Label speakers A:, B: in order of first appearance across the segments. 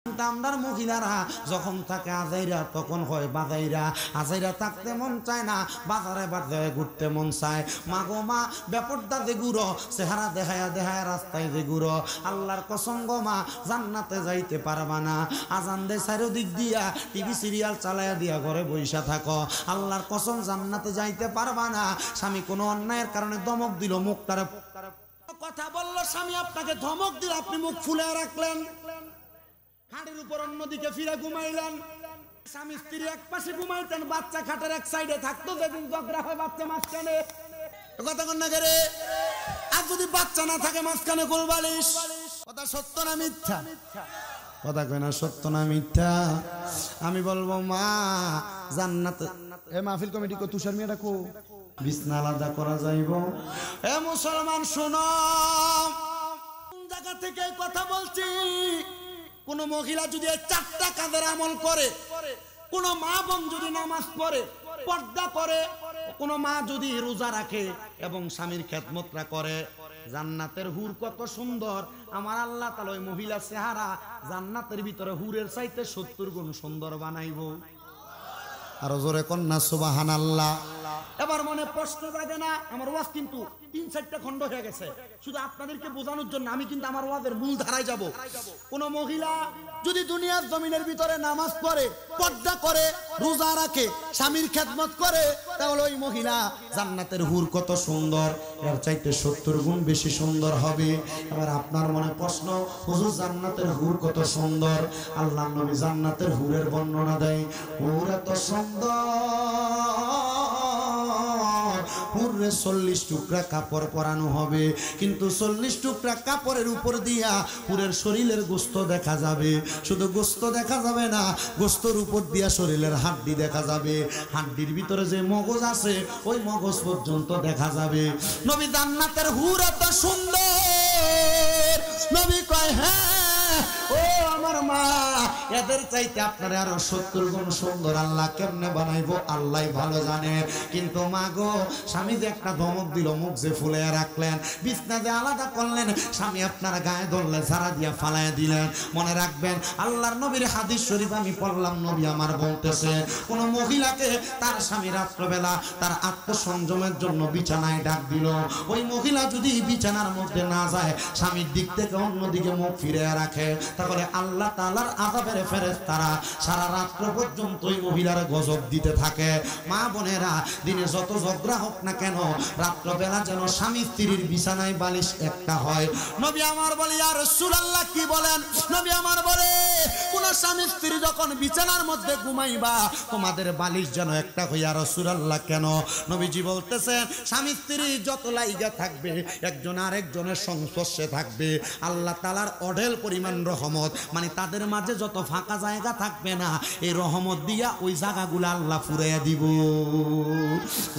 A: আমরার মহিলারা যখন থাকে আজাইরা তখন হয় বাজাইরা, আজাইরা থাকতে মন চায় না, বাজারে বাজারে ঘুরতে মন চায়। মা গো মা, ব্যাপারটা যে গুড়ো চেহারা দেখায়া দেখায় রাস্তায় যে গুড়ো, আল্লাহর কসম গো মা, জান্নাতে যাইতে পারবা না। আজান দে চারিদিক দিয়া, টিভি সিরিয়াল চালাইয়া দিয়া ঘরে বইসা থাকো, আল্লাহর কসম জান্নাতে যাইতে পারবা না। স্বামী কোনো অন্যায়ের কারণে ধমক দিল, মুখটারে কথা বললো, স্বামী আপনাকে ধমক দিল, আপনি মুখ ফুলে রাখলেন, খাটের উপর অন্যদিকে ফিরে ঘুমাইলেন। স্বামী স্ত্রী এক পাশে ঘুমাইতেন, বাচ্চা খাটের এক সাইডে থাকতো, যেদিন ঝগড়া হয় বাচ্চা মাঝখানে। কথা কন না রে, আর যদি বাচ্চা না থাকে মাঝখানে গোলবালিশ, কথা সত্য না মিথ্যা? কথা কয় না সত্য না মিথ্যা? আমি বলবো মা, জান্নাত এ মাহফিল কমিটি কো তুষার মিয়া ডাকো, বিছনা আলাদা করা যাইব। এ মুসলমান শোনো, কোন জায়গা থেকে কথা বলছি? কোন মহিলা যদি চারটা কাজের আমল করে, কোন মা বোন যদি নামাজ পড়ে, পর্দা করে, কোন মা যদি রোজা রাখে এবং স্বামীর খেদমতটা করে, জান্নাতের হুর কত সুন্দর। আমার আল্লাহ তাআলা ওই মহিলা চেহারা জান্নাতের ভিতরে হুরের চাইতে 70 গুণ সুন্দর বানাইবো। আর জোরে কন্যা সুবহানাল্লাহ। এবার মনে প্রশ্ন জাগে না? আমার ওয়াজ কিন্তু 3-4টা খণ্ড হয়ে গেছে, শুধু আপনাদেরকে বোঝানোর জন্য আমি কিন্তু আমার ওয়াজের মূল ধারায় যাব। কোন মহিলা যদি দুনিয়ার জমিনের ভিতরে নামাজ পড়ে, পর্দা করে, রোজা রাখে, স্বামীর খেদমত করে, তাহলে ওই মহিলা জান্নাতের হুর কত সুন্দর, এর চাইতে 70 গুণ বেশি সুন্দর হবে। এবার আপনার মনে প্রশ্ন, হুজুর জান্নাতের হুর কত সুন্দর? আল্লাহর নবী জান্নাতের হুরের বর্ণনা দেয়, হুর এত সুন্দর, হুররে 40 টুকরা কাপড় পরানো হবে, কিন্তু 40 টুকরা কাপড়ের উপর দিয়া হুরের শরীরের গোস্ত দেখা যাবে। শুধু গোস্ত দেখা যাবে না, গোস্তর উপর দিয়া শরীরের হাড্ডি দেখা যাবে, হাড্ডির ভিতরে যে মগজ আছে ওই মগজ পর্যন্ত দেখা যাবে। নবী জান্নাতের হুর এত সুন্দর, নবী কয় হ্যাঁ ও আমার মা, এদের চাইতে আপনারা আরো 70 গুণ সুন্দর। আল্লাহ কেমনে বানাইবো আল্লাহ ভালো জানে। কিন্তু মা গো, স্বামী যে একটা ধমক দিল, মুখ যে ফুলে রাখলেন, বিছনা যে আলাদা করলেন, স্বামী আপনারা গায়ে ধরলেন, ঝাড়া দিয়া ফালাইয়া দিলেন। মনে রাখবেন আল্লাহর নবীর হাদিস শরীফ আমি পড়লাম, নবী আমার বলতেছে, কোন মহিলাকে তার স্বামী রাত্রবেলা তার আত্মসংযমের জন্য বিছানায় ডাক দিল, ওই মহিলা যদি বিছানার মধ্যে না যায়, স্বামীর দিক থেকে অন্যদিকে মুখ ফিরে রাখে, তাহলে আল্লাহ তাআলার আযাবের ফেরেশতারা সারা রাত্র পর্যন্ত ওই মহিলার গজব দিতে থাকে। মা বোনেরা, দিনে যত ঝগড়া হোক না কেন, রাত্রবেলা যেন স্বামী স্ত্রীর বিছানায় বালিশ একটা হয়। নবী আমার বলে, ইয়া রাসূলুল্লাহ কি বলেন? নবী আমার বলে, কোন স্বামী স্ত্রী যখন বিছানার মধ্যে ঘুমাইবা, তোমাদের বালিশ যেন একটা হয়। ইয়া রাসূলুল্লাহ কেন? নবীজি বলতেছেন, স্বামী স্ত্রী যত লাইগা থাকবে, একজন আরেকজনের সংস্পর্শে থাকবে, আল্লাহ তাআলার অঢেল পরিমাণ রহমত, মানে তাদের মাঝে যত ফাঁকা জায়গা থাকবে না, এই রহমত দিয়া ওই জায়গাগুলো আল্লাহ ফুরাইয়া দিব।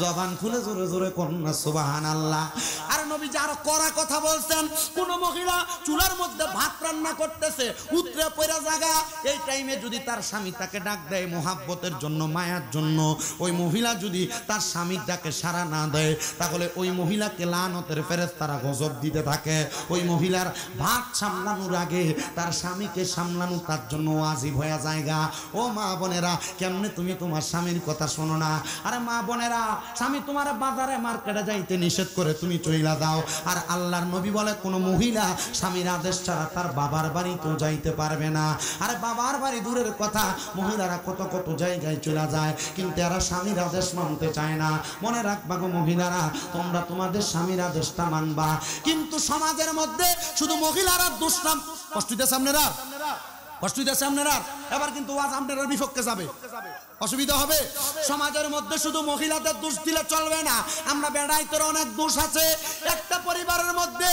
A: জবান খুলে জোরে জোরে কন্যা সুবহানাল্লাহ। আর নবীজি আরো কড়া কথা বলছেন, কোন মহিলা চুলার মধ্যে ভাত রান্না করতেছে, উতরে পড়া জায়গা, এই টাইমে যদি তার স্বামী তাকে ডাক দেয় মোহাব্বতের জন্য, মায়ার জন্য, ওই মহিলা যদি তার স্বামীর ডাকে সাড়া না দেয়, তাহলে ওই মহিলাকে লানতের ফেরেশতারা গজব দিতে থাকে। ওই মহিলার ভাত সামলানোর আগে তার স্বামীকে সামলানো তার জন্য ওয়াজিব হয়ে জায়গা। ও মা বোনেরা, কেমনে তুমি তোমার স্বামীর কথা শোনো না? আরে মা বোনেরা, স্বামী তোমার বাজারে মার্কেটে যাইতে নিষেধ করে তুমি চইলা দাও, আর আল্লাহর নবী বলে কোন মহিলা স্বামীর আদেশ ছাড়া তার বাবার বাড়িতেও যাইতে পারবে না। আরে বাবার বাড়ি দূরের কথা, মহিলারা কত কত জায়গায় চলে যায়, কিন্তু এরা স্বামীর আদেশ মানতে চায় না। মনে রাখবা গো মহিলারা, তোমরা তোমাদের স্বামীর আদেশটা মানবা, কিন্তু সমাজের মধ্যে শুধু মহিলারা দুষ্টাম। কষ্ট দিতেছে আপনারা, কষ্ট দিতেছে আপনারা, এবার কিন্তু ওয়াজ আপনাদের বিপক্ষে যাবে, অসুবিধা হবে। সমাজের মধ্যে শুধু মহিলাদের দোষ দিলে চলবে না, আমরা বেড়াইতের অনেক দোষ আছে। একটা পরিবারের মধ্যে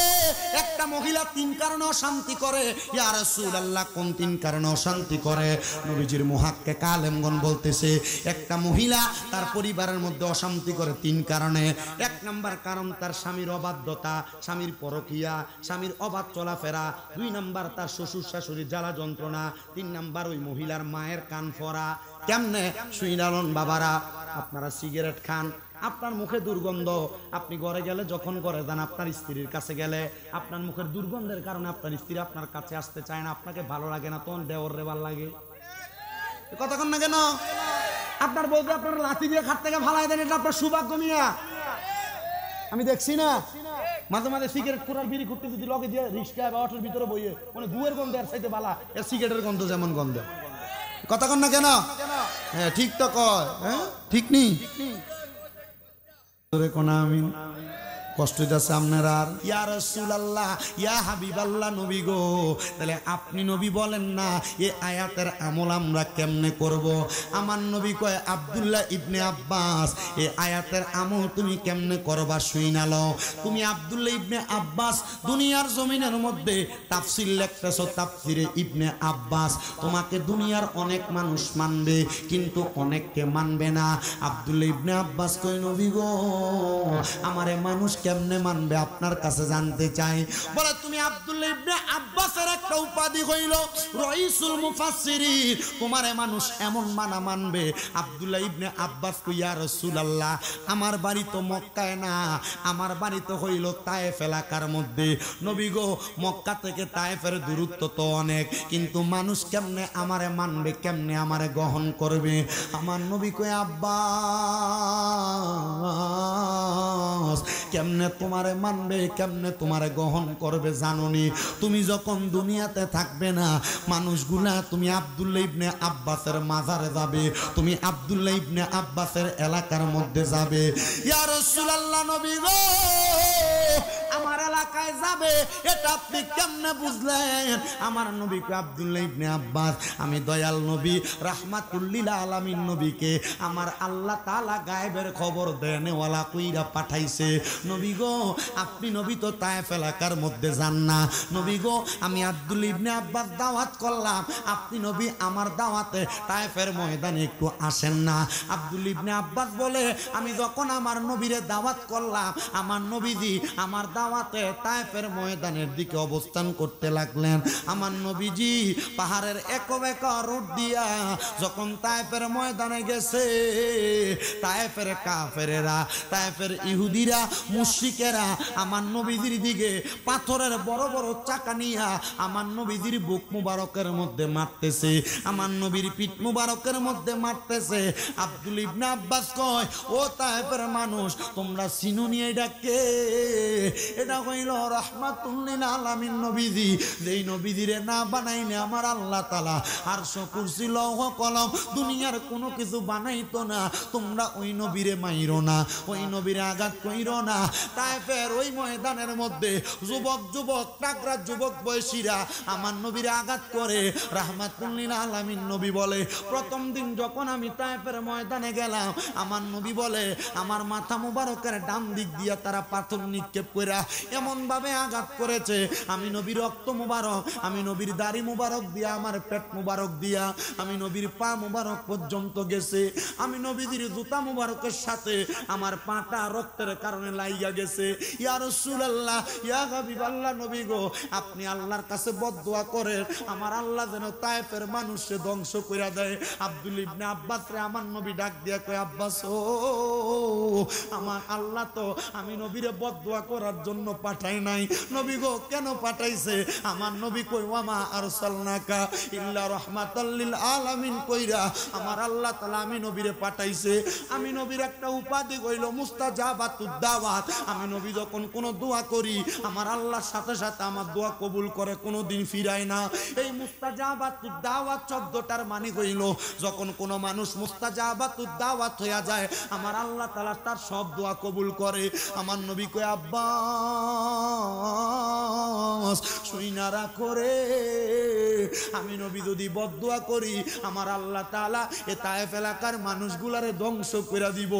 A: একটা মহিলা 3 কারণে অশান্তি করে। ইয়া রাসূলুল্লাহ, কোন 3 কারণে অশান্তি করে? নবীজির মুহাক্কিক আলেমগণ বলতেছে, একটা মহিলা তার পরিবারের মধ্যে অশান্তি করে 3 কারণে। 1 নাম্বার কারণ তার স্বামীর অবাধ্যতা, স্বামীর পরকীয়া, স্বামীর অবাধ চলাফেরা। 2 নাম্বার তার শ্বশুর শাশুড়ির জ্বালা যন্ত্রণা। 3 নাম্বার ওই মহিলার মায়ের কান ফোরা। কেমনে? সুইনালন বাবারা, আপনারা সিগারেট খান, আপনার মুখে দুর্গন্ধ, আপনি ঘরে গেলে যখন ঘরে যান আপনার স্ত্রীর কাছে গেলে আপনার মুখের দুর্গন্ধের কারণে আপনার স্ত্রী আপনার কাছে আসতে চায় না, আপনাকে ভালো লাগে না, তখন দেওর রে ভাল লাগে। কতক্ষণ না কেন আপনার বউকে আপনার লাঠি দিয়ে খাট থেকে ভালাই দেন, এটা আপনার সৌভাগ্য মিয়া। আমি দেখছি না মাঝে মাঝে সিগারেট করার বিড়ি করতে যদি লগে দিয়ে রিক্সা বা অটোর ভিতরে বইয়ে মানে গুয়ের গন্ধ আর চাইতে বালা এর সিগারেটের গন্ধ যেমন গন্ধ। কতক্ষণ না কেন? হ্যাঁ ঠিক তো কয়, হ্যাঁ ঠিক নেই কোন আমি কষ্ট যাচ্ছে আপনার। আর ইয়া রাসূলুল্লাহ ইয়া হাবিবাল্লাহ নবী গো, তাহলে আপনি নবী বলেন না এই আয়াতের আমল আমরা কেমনে করব? আমার নবী কয় আব্দুল্লাহ ইবনে আব্বাস এই আয়াতের আমল তুমি কেমনে করবা শুইনা লও। তুমি আব্দুল্লাহ ইবনে আব্বাস দুনিয়ার জমিনের মধ্যে তাফসীর লিখতেছো, তাফসীরে ইবনে আব্বাস, তোমাকে দুনিয়ার অনেক মানুষ মানবে কিন্তু অনেককে মানবে না। আব্দুল্লাহ ইবনে আব্বাস কয় নবী গো আমারে মানুষ কেমনে মানবে আপনার কাছে জানতে চাই। বলে তুমি আব্দুল্লাহ ইবনে আব্বাসের একটা উপাধি হইল রাইসুল মুফাসসিরিন, তোমারে মানুষ এমন মানবে। আব্দুল্লাহ ইবনে আব্বাস কই ইয়া রাসূলুল্লাহ আমার বাড়ি তো মক্কায় না, আমার বাড়ি তো হইল তায়েফ এলাকার মধ্যে। নবী গো মক্কা থেকে তায়েফের দূরত্ব তো অনেক, কিন্তু মানুষ কেমনে আমারে মানবে, কেমনে আমারে গ্রহণ করবে? আমার নবী কই আব্বাস কেমনে তোমারে মানবে, কেমনে তোমারে গ্রহণ করবে জানোনি? তুমি যখন দুনিয়াতে থাকবে না মানুষগুলা তুমি আব্দুল্লাহ ইবনে আব্বাসের মাজারে যাবে, তুমি আব্দুল্লাহ ইবনে আব্বাসের এলাকার মধ্যে যাবে। ইয়া রাসূলুল্লাহ নবী গো আমার এলাকায় যাবে এটা আপনি কেমনে বুঝলেন? আমার নবী কো আব্দুল্লাহ ইবনে আব্বাস আমি দয়াল নবী রাহমাতুল লিল আলামিন নবীকে আমার আল্লাহ তাআলা গায়েবের খবর দেনেওয়ালা কইরা পাঠাইছে। নবী গো আপনি নবী তো তায়েফ এলাকার মধ্যে যান না। নবী গো আমি আব্দুল্লাহ ইবনে আব্বাস দাওয়াত করলাম, আপনি নবী আমার দাওয়াতে তায়েফের ময়দানে একটু আসেন না? আব্দুল্লাহ ইবনে আব্বাস বলে আমি যখন আমার নবীরে দাওয়াত করলাম আমার নবীজি আমার দাওয়াতে তায়েফের ময়দানের দিকে অবস্থান করতে লাগলেন। আমার নবীজি পাহাড়ের একা রোড দিয়া যখন তায়েফের ময়দানে গেছে, তায়েফের কাফেরেরা তায়েফের ইহুদিরা মুশরিকেরা আমার নবীজির দিকে পাথরের বড় বড় চাকা নিয়া আমার নবীজির বুক মুবারকের মধ্যে মারতেছে, আমার নবীর পিঠ মুবারকের মধ্যে মারতেছে। আব্দুল্লাহ ইবনে আব্বাস কয় ও তায়েফের মানুষ তোমরা চিনুনি এটা কে? এটা হইল রাহমাতুল লিল আলামিন নবীজি, যেই নবীজিরে না বানাইলে আমার আল্লাহ তাআলা আরশ কুরসি লৌহ কলম দুনিয়ার কোনো কিছু বানাইতো না। তোমরা ওই নবীরে মাইরো না, ওই নবীরে আঘাত কইরো না। তায়েফের ওই ময়দানের মধ্যে যুবক টাকরা যুবক বয়সীরা আমার নবীরে আঘাত করে। রাহমাতুল লিল আলামিন নবী বলে প্রথম দিন যখন আমি তায়েফের ময়দানে গেলাম আমার নবী বলে আমার মাথা মুবারকের ডান দিক দিয়া তারা পাথর নিক্ষেপ কইরা এমন ভাবে আঘাত করেছে আমি নবীর রক্ত মুবারক, আমি নবীর দাড়ি মুবারক দিয়া আমার পেট মুবারক দিয়া আমি নবীর পা মুবারক পর্যন্ত গেছে, আমি নবীর জুতা মুবারকের সাথে আমার পাটা রক্তের কারণে লাইগা গেছে। ইয়া রাসূলুল্লাহ ইয়া হাবিবাল্লাহ নবী গো আপনি আল্লাহর কাছে বদদুয়া করেন আমার আল্লাহ যেন তায়েফের মানুষকে ধ্বংস কইরা দেয়। আব্দুল্লাহ ইবনে আব্বাস রে আমার নবী ডাক দিয়া কয় আব্বাস ও আমার আল্লাহ তো আমি নবীরে বদদুয়া করার জন্য পাঠাই নাই। নবী গো কেন পাঠাইছে? আমার নবী কই ওয়ামা আরসালনাকা ইল্লা রাহমাতাল লিল আলামিন কইরা আমার আল্লাহ তাআলা আমি নবীরে পাঠাইছে। আমি নবীর একটা উপাধি হইল মুস্তাজাবাতুদ দাওয়াত। আমি নবী যখন কোনো দোয়া করি আমার আল্লাহর সাথে সাথে আমার দোয়া কবুল করে, কোনোদিন ফিরায় না। এই মুস্তাজাবাতুদ দাওয়াত শব্দটার মানে হইল যখন কোনো মানুষ মুস্তাজাবাতুদ দাওয়াত হইয়া যায় আমার আল্লাহ তাআলা তার সব দোয়া কবুল করে। আমার নবী কয় আব্বাস শুইনা রাখো রে, আমি নবী যদি বদদুয়া করি আমার আল্লাহ তাআলা এ তায়েফ এলাকার মানুষগুলারে ধ্বংস করে দিব।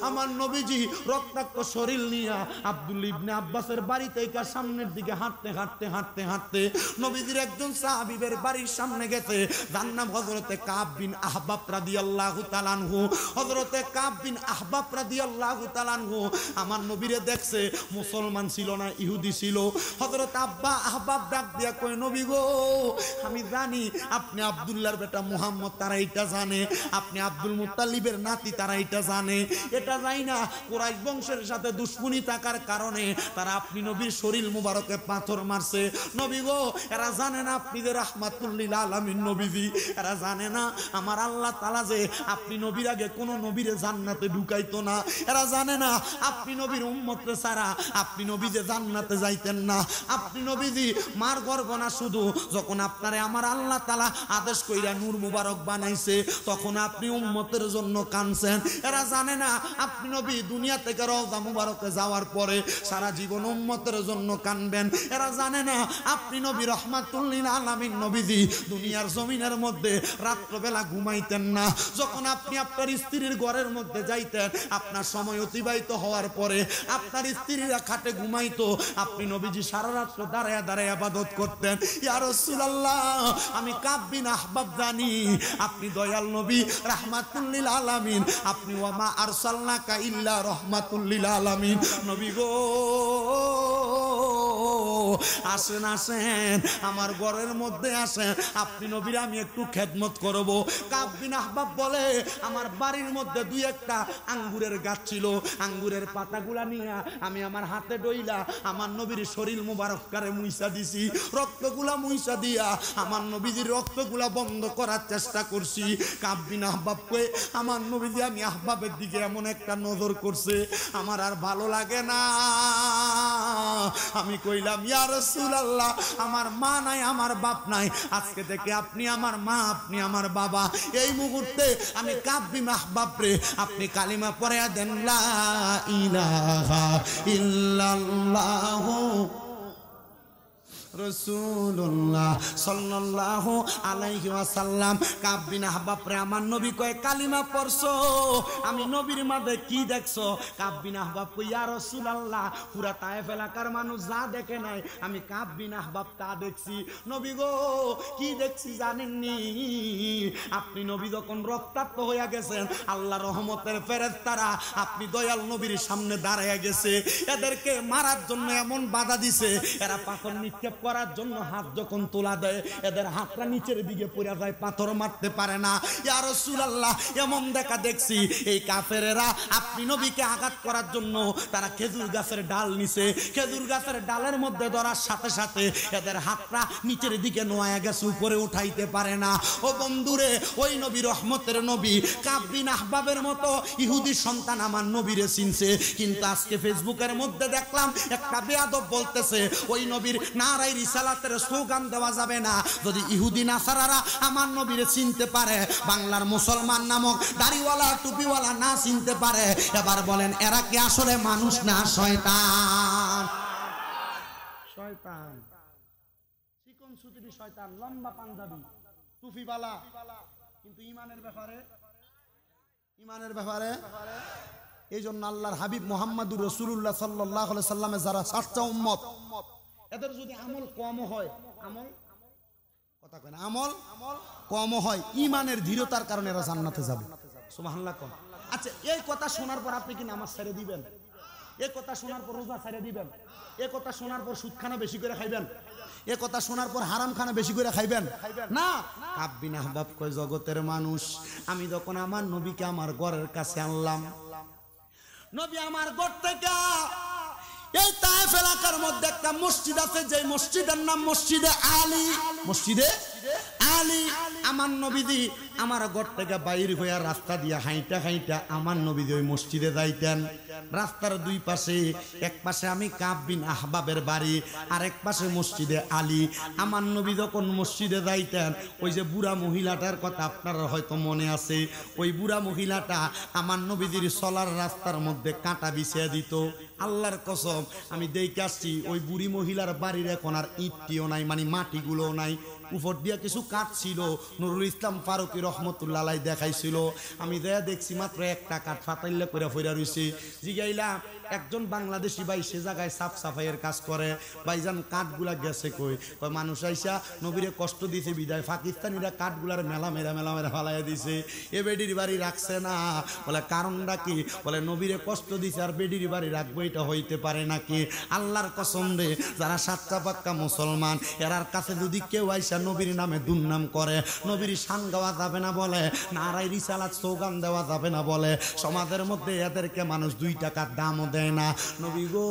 A: আমার নবীজি রক্তাক্ত শরীর নিয়া আব্দুল্লাহ ইবনে আব্বাসের বাড়ি থেকে সামনের দিকে হাঁটতে নবীজির একজন সাহাবীর বাড়ির সামনে গেছে, যার নাম হযরতে কাব বিন আহবাব রাদিয়াল্লাহু তাআলা আনহু। হযরতে কাব বিন আহবাব রাদিয়াল্লাহু তাআলা আনহু আমার নবীরে দেখছে, মুসলমান ছিল না ইহুদি ছিল। হযরত আহবাব ডাক দিয়া কয় নবী গো আমি জানি আপনি আব্দুল্লাহর বেটা মুহাম্মদ, তারা এটা জানে। আপনি আব্দুল মুত্তালিবের নাতি, তারা এটা জানে। এটা জানি না কুরাইশ বংশের সাথে দুশমনি থাকার কারণে তারা আপনি নবীর শরীর মুবারকে পাথর মারছে। নবী গো, এরা জানে না আপনি যে রাহমাতুল লিল আলামিন নবীজি। এরা জানে না আমার আল্লাহ তাআলা যে আপনি নবীর আগে কোন নবীরে জান্নাতে ঢুকাইতো না। এরা জানে না আপনি নবীর উম্মতরে ছাড়া আপনি নবী যে জান্নাতে যাইতেন না। আপনি নবীজি মার গর্ভ না শুধু, যখন আপনারে আমার আল্লাহ তাআলা আদেশ কইরা নূর মুবারক বানাইছে তখন আপনি উম্মতের জন্য কাঁদছেন। এরা জানে না আপনি নবী দুনিয়া থেকে রওজা মুবারকে যাওয়ার পরে সারা জীবন উম্মতের জন্য কাঁদবেন। এরা জানে না আপনি নবী রাহমাতুল লিল আলামিন নবীজি দুনিয়ার জমিনের মধ্যে রাত্রবেলা ঘুমাইতেন না। যখন আপনি আপনার স্ত্রীর ঘরের মধ্যে যাইতেন, আপনার সময় অতিবাহিত হওয়ার পরে আপনার স্ত্রীরা খাটে ঘুমাইতো, আপনি নবীজি সারা রাত্র দাঁড়ায় দাঁড়ায় ইবাদত করতেন। ইয়া রাসূলুল্লাহ, আমি কাব বিন আহবাব জানি আপনি দয়াল নবী রাহমাতুল লিল আলামিন, আপনি ওয়া মা আরসালনাকা ইল্লা রাহমাতুল লিল আলামিন। নবী গো, আসেন আসেন আমার ঘরের মধ্যে আসেন, আপনি নবীর আমি একটু খেদমত করব। কাব বিন আহবাব বলে, আমার বাড়ির মধ্যে দুই একটা আঙ্গুরের গাছ ছিল, আঙ্গুরের পাতাগুলা নিয়ে আমি আমার হাতে ডইলা আমার নবীর শরীর মুবারক কারে মুইসা দিছি। রক্তগুলা মুইসা দিয়া আমার নবীজির রক্তগুলা বন্ধ করার চেষ্টা করছি। কাব বিন আহবাব কই, আমার নবীজি আমি আহবাবের দিকে এমন একটা নজর করছে, আমার আর ভালো লাগে না। আমি কইলাম, ইয়া রাসূলুল্লাহ, আমার মা নাই, আমার বাপ নাই, আজকে থেকে আপনি আমার মা, আপনি আমার বাবা। এই মুহূর্তে আমি কাব বিন আহবাব রে আপনি কালিমা পড়ে দেন, লা ইলাহা ইল্লাল্লাহু রাসূলুল্লাহ সাল্লাল্লাহু আলাইহি ওয়াসাল্লাম। কাব বিন আহবাব রে আমার নবী কয়, কালিমা পড়ছো, আমি নবীর মাঝে কি দেখছো? কাব বিন আহবাব কই, ইয়া রাসূলুল্লাহ, পুরা তায়েফ এলাকার মানুষ যা দেখে নাই আমি কাব বিন আহবাব তা দেখছি। নবী গো, কি দেখছি জানেননি? আপনি নবী যখন রক্তাক্ত হইয়া গেছেন, আল্লাহর রহমতের ফেরেশতারা আপনি দয়াল নবীর সামনে দাঁড়াইয়া গেছে, এদেরকে মারার জন্য এমন বাধা দিছে, এরা পাথর নিক্ষেপ করার জন্য হাত যখন তোলা দেয় এদের হাতটা নিচের দিকে পড়ে যায়, পাথর মারতে পারে না। ইয়া রাসূলুল্লাহ, এমন দেখা দেখছি এই কাফেরেরা আপনি নবীকে আঘাত করার জন্য তারা খেজুর গাছের ডাল নিছে, খেজুর গাছের ডালের মধ্যে ধরার সাথে সাথে এদের হাতটা নিচের দিকে নোয়া গেছে, উপরে উঠাইতে পারে না। ও বন্ধুরে, ওই নবী রহমতের নবী কাব বিন আহবাবের মতো ইহুদি সন্তান আমার নবীরে চিনছে, কিন্তু আজকে ফেসবুকের মধ্যে দেখলাম একটা বেয়াদব বলতেছে ওই নবীর নারাই রিসালাতের স্লোগান দেওয়া যাবে না যদি ইহুদি নাসারারা আমার নবীরে চিনতে পারে, বাংলার মুসলমান নামক দাড়িওয়ালা টুপিওয়ালা না চিনতে পারে। এবার বলেন, এরা কি আসলে মানুষ না শয়তান? শয়তান, চিকন সুতির শয়তান, লম্বা পাঞ্জাবি টুপিওয়ালা, কিন্তু ইমানের ব্যাপারে এই জন্য আল্লাহর হাবিব মুহাম্মদুর রাসূলুল্লাহ সাল্লাল্লাহু আলাইহি সাল্লামের যারা সাচ্চা উম্মত, এদের যদি আমল কম হয়, আমল কম হয়, ইমানের দৃঢ়তার কারণে এরা জান্নাতে যাবে। সুবহানাল্লাহ। আচ্ছা, এই কথা শোনার পর আপনি কি নামাজ ছেড়ে দিবেন? এই কথা শোনার পর রোজা ছেড়ে দিবেন? এই কথা শোনার পর সুদ খানা বেশি করে খাইবেন? এই কথা শোনার পর হারাম খানা বেশি করে খাইবেন? না। কাব বিন আহবাব কয়, জগতের মানুষ, আমি যখন আমার নবীকে আমার ঘরের কাছে আনলাম, নবী আমার ঘর থেকে এই তায়েফ এলাকার মধ্যে একটা মসজিদ আছে, যে মসজিদের নাম মসজিদে আলী। মসজিদে আলী। আমার নবীজি আমার ঘর থেকে বাইর হইয়া রাস্তা দিয়া হাইটা হাইটা আমার নবীজি ওই মসজিদে যাইতেন। রাস্তার দুই পাশে, এক পাশে আমি কাব বিন আহবাবের বাড়ি, আর এক পাশে মসজিদে আলী। আমার নবী যখন মসজিদে যাইতেন, ওই যে বুড়া মহিলাটার কথা আপনারা হয়তো মনে আছে, ওই বুড়া মহিলাটা আমার নবীজির চলার রাস্তার মধ্যে কাঁটা বিছিয়ে দিত। আল্লাহর কসম, আমি দেখে আসছি ওই বুড়ি মহিলার বাড়ির এখন আর ইটটিও নাই, মানে মাটিগুলোও নাই, উপর দিয়া কিছু কাঠ ছিল। নুরুল ইসলাম ফারুকী রহমতুল্লাহ আলাইহি দেখাইছিল, আমি দেয়া দেখছি মাত্র একটা কাঠ ফাতাইল্লা করে ফইরা রইছে। জিগাইলাম, একজন বাংলাদেশি ভাই সে জায়গায় সাফ সাফাইয়ের কাজ করে, ভাইজান কাঠগুলা গেছে কই? কয় মানুষ আইসা নবীরে কষ্ট দিছে বিদায় পাকিস্তানিরা কাঠগুলার মেলা মেরা ফালাইয়া দিছে, এ বেডির বাড়ি রাখছে না। বলে কারণটা কি? বলে নবীরে কষ্ট দিছে আর বেডির বাড়ি রাখবো, এটা হইতে পারে নাকি? আল্লাহর কসম রে, যারা সাচ্চা পাক্কা মুসলমান এরার কাছে যদি কেউ আইসা নবীর নামে দুর্নাম করে, নবীর শান গাওয়া যাবে না বলে, নারাই রিসালাত স্লোগান দেওয়া যাবে না বলে, সমাজের মধ্যে এদেরকে মানুষ 2 টাকার দামও দেয় না। নবী গো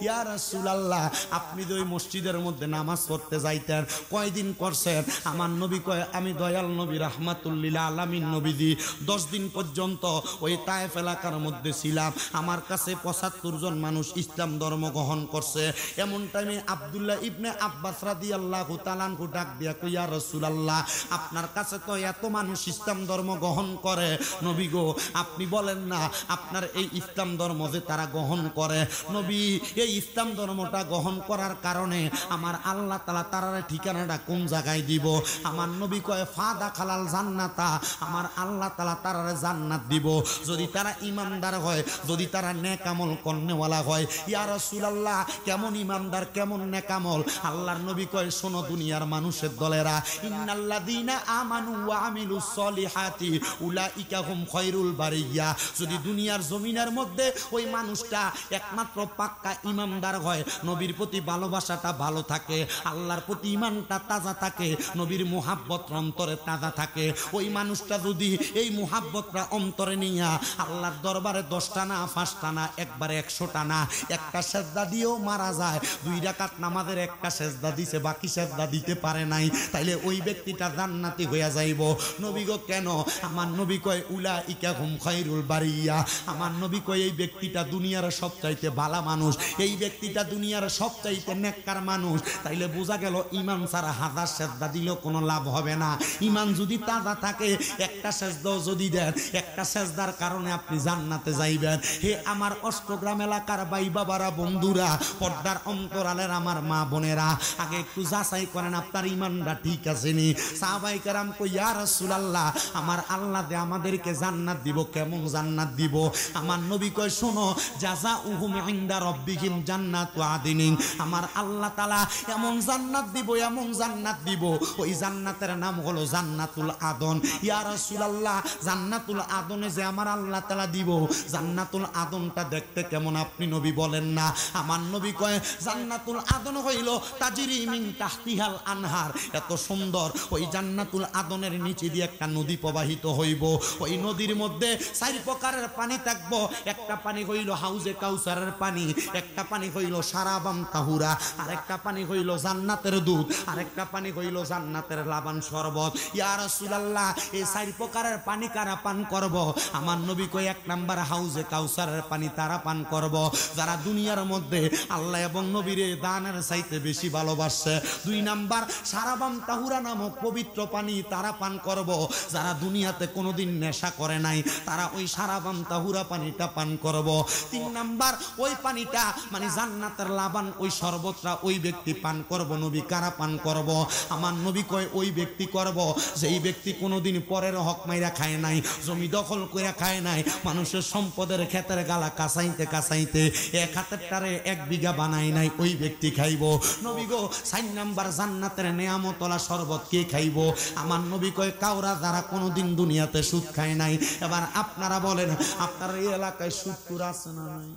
A: ইয়া রাসূলুল্লাহ, আপনি যে ওই মসজিদের মধ্যে নামাজ পড়তে যাইতেন কয়দিন করছেন? আমার নবী কয় আমি দয়াল নবী রাহমাতুল লিল আলামিন নবীজি 10 দিন পর্যন্ত ওই তায়েফ এলাকার মধ্যে ছিলাম। আমার কাছে 75 জন মানুষ ইসলাম ধর্ম গ্রহণ করছে। এমন টাইমে আব্দুল্লাহ ইবনে আব্বাস রাদিয়াল্লাহু তাআলা আনহু ডাক দিয়া কই ইয়া রাসূলুল্লাহ, আপনার কাছে তো এত মানুষ ইসলাম ধর্ম গ্রহণ করে, নবী গো আপনি বলেন না আপনার এই ইসলাম ধর্ম যে তারা গ্রহণ করে, নবী এই ইসলাম ধর্মটা গ্রহণ করার কারণে আমার আল্লাহ তাআলা তার ঠিকানাটা কোন জায়গায় দিব? আমার নবী কয় ফাদা খালাল জান্নাতা, আমার আল্লাহ তাআলা তার জান্নাত দিব যদি তারা ইমানদার হয়, যদি তারা নেক আমল করনেওয়ালা হয়। ইয়া রাসূলুল্লাহ কেমন ইমানদার কেমন নেক আমল? আল্লাহর নবী কয় শোনো দুনিয়ার মানুষের দলেরা, ইন্নাল্লাযীনা আমানু ওয়া আমিলুস সলিহাতি উলাইকা হুম খায়রুল বারিয়া। যদি দুনিয়ার জমিনের মধ্যে ওই মানুষটা একমাত্র পাক্কা ইমানদার হয়, নবীর প্রতি ভালোবাসাটা ভালো থাকে, আল্লাহর প্রতি ইমানটা তাজা থাকে, নবীর মুহাব্বত অন্তরে তাজা থাকে, ওই মানুষটা যদি এই মুহাব্বতটা অন্তরে নিয়া আল্লাহর দরবারে 10টা না 5টা না একবারে 100টা না একটা সেজদা দিয়েও মারা যায়, 2 রাকাত নামাজের একটা সেজদা দিছে বাকি সেজদা দিতে পারে নাই, তাইলে ওই ব্যক্তিটা জান্নাতি হইয়া যাইব। নবী গো কেন? আমার নবী কয় উলাইকা হুম খায়রুল বারিয়া। আমার নবী কয় এই ব্যক্তিটা দুনিয়ার সবচাইতে ভালো মানুষ, এই ব্যক্তিটা দুনিয়ার সবচাইতে নেককার মানুষ। তাইলে বোঝা গেল ইমান ছাড়া 1000 সেজদা দিলেও কোনো লাভ হবে না। ইমান যদি তাজা থাকে একটা সেজদাও যদি দেন, একটা সেজদার কারণে আপনি জান্নাতে যাইবেন। হে আমার অষ্টগ্রাম এলাকার ভাই বাবারা বন্ধুরা, পর্দার অন্তরালের আমার মা বোনেরা, আগে একটু যাচাই করেন আপনার ইমানটা ঠিক আছে নি। সাহাবায়ে কেরাম কই ইয়া রাসূলুল্লাহ আমার আল্লাহ দে আমাদেরকে জান্নাত দিব, কেমন জান্নাত দিব? আমার নবী কয় শোনো, জাযাউহুম ইনদা রাব্বিহিম জান্নাতু আদিনিন, আমার আল্লাহ তাআলা এমন জান্নাত দিব, এমন জান্নাত দিব, ওই জান্নাতের নাম হলো জান্নাতুল আদন। ইয়া রাসূলুল্লাহ জান্নাতুল আদনে যে আমার আল্লাহ তাআলা দিব, জান্নাতুল আদনটা দেখতে কেমন আপনি নবী বলেন না? আমার নবী কয় জান্নাতুল আদন হইল তাজরি মিন তাহতিহাল আনহার, এত সুন্দর ওই জান্নাতুল আদনের নিচে দিয়ে একটা নদী প্রবাহিত হইব, ওই নদীর মধ্যে 4 প্রকারের পানি থাকবো। একটা পানি হইল হাউজে কাউসারের পানি, একটা পানি হইল সারাবাম তাহুরা, আরেকটা পানি হইল জান্নাতের দুধ, আরেকটা পানি হইল জান্নাতের লাবান শরবত। ইয়া রাসূলুল্লাহ এই 4 প্রকারের পানি কারা পান করব? আমার নবী কয় 1 নাম্বার হাউজে কাউসারের পানি তারা পান করব যারা দুনিয়ার মধ্যে আল্লাহ এবং নবীর দানের চাইতে বেশি ভালোবাসে। 2 নাম্বার সারাবাম তাহুরা নামক পবিত্র পানি তারা পান করব যারা দুনিয়াতে কোনোদিন নেশা করে নাই, তারা ওই সারাবাম তাহুরা পানিটা পান করব। 3 নাম্বার ওই পানিটা মানে জান্নাতের লাবান ওই শরবতটা ওই ব্যক্তি পান করব। নবী কারা পান করব? আমার নবী কয় ওই ব্যক্তি করব যেই ব্যক্তি কোনোদিন পরের হক মাইরা খায় নাই, জমি দখল কইরা খায় নাই, মানুষের সম্পদের ক্ষেতের গালা কাঁচাইতে কাঁচাইতে 1 হাতের টারে 1 বিঘা বানায় নাই, ওই ব্যক্তি খাইব। নবী গো 4 নাম্বার জান্নাতের নেয়ামতলা শরবত কে খাইব? আমার নবী কয় কাউরা যারা কোনোদিন দুনিয়াতে সুদ খায় নাই। এবার আপনারা বলেন আপনার এই এলাকায় সুদকুর আছে না নাই?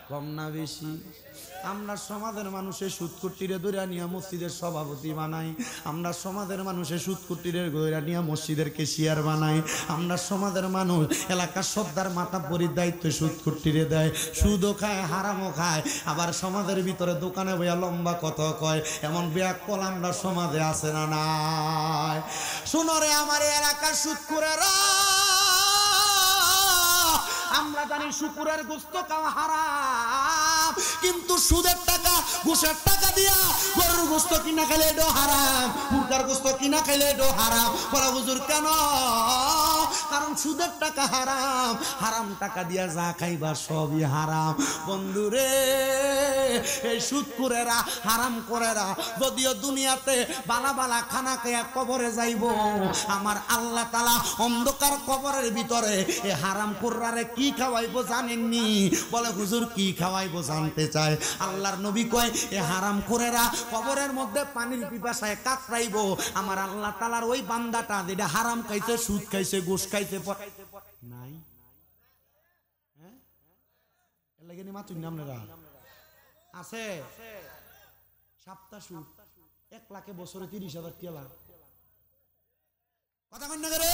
A: কম না বেশি? আমরা সমাজের মানুষের সুদকুটিরে ধরে নিয়ে মসজিদের সভাপতি বানাই, আমরা সমাজের মানুষের সুদকুটিরে ধরে নিয়ে মসজিদের কেশিয়ার বানাই, আমরা সমাজের মানুষ এলাকার সর্দার মাথা পরির দায়িত্ব সুদকুটিরে দেয়, সুদও খায় হারামও খায়, আবার সমাজের ভিতরে দোকানে বইয়া লম্বা কথা কয়, এমন ব্যাকল আমরা সমাজে আছে না নাই? শোনো রে আমার এলাকার সুদকুরেরা, আমরা জানি শুকুরের গোশত খাওয়া হারাম, কিন্তু সুদের টাকা ঘুষের টাকা দিয়া গরুর গোশত কিনা খাইলে এটাও হারাম, মুরগার গোশত কিনা খাইলে এটাও হারাম। বলা হুজুর কেন? কারণ সুদের টাকা হারাম, হারাম টাকা দিয়া যা খাইবা সবই হারাম। বন্ধুরে এই সুদখোরেরা হারাম করেরা যদিও দুনিয়াতে বালা বালা খানা খেয়ে কবরে যাইব, আমার আল্লাহ তাআলা অন্ধকার কবরের ভিতরে এই হারাম খোররারে কি খাওয়াইবো জানেননি? বলে হুজুর কি খাওয়াইবো জানতে চায়। আল্লাহর নবী কয় এই হারাম খোরেরা কবরের মধ্যে পানির পিপাসায় কাতরাইবো। আমার আল্লাহ তাআলার ওই বান্দাটা যেটা হারাম খাইছে, সুদ খাইছে, ঘুষ খাইছে নাই, হ্যাঁ এর লাগে নি মাতুন নামরা আছে সাপ্তাহ সুদ 1 লাখে বছরে 30,000 টাকা। কথা কন না করে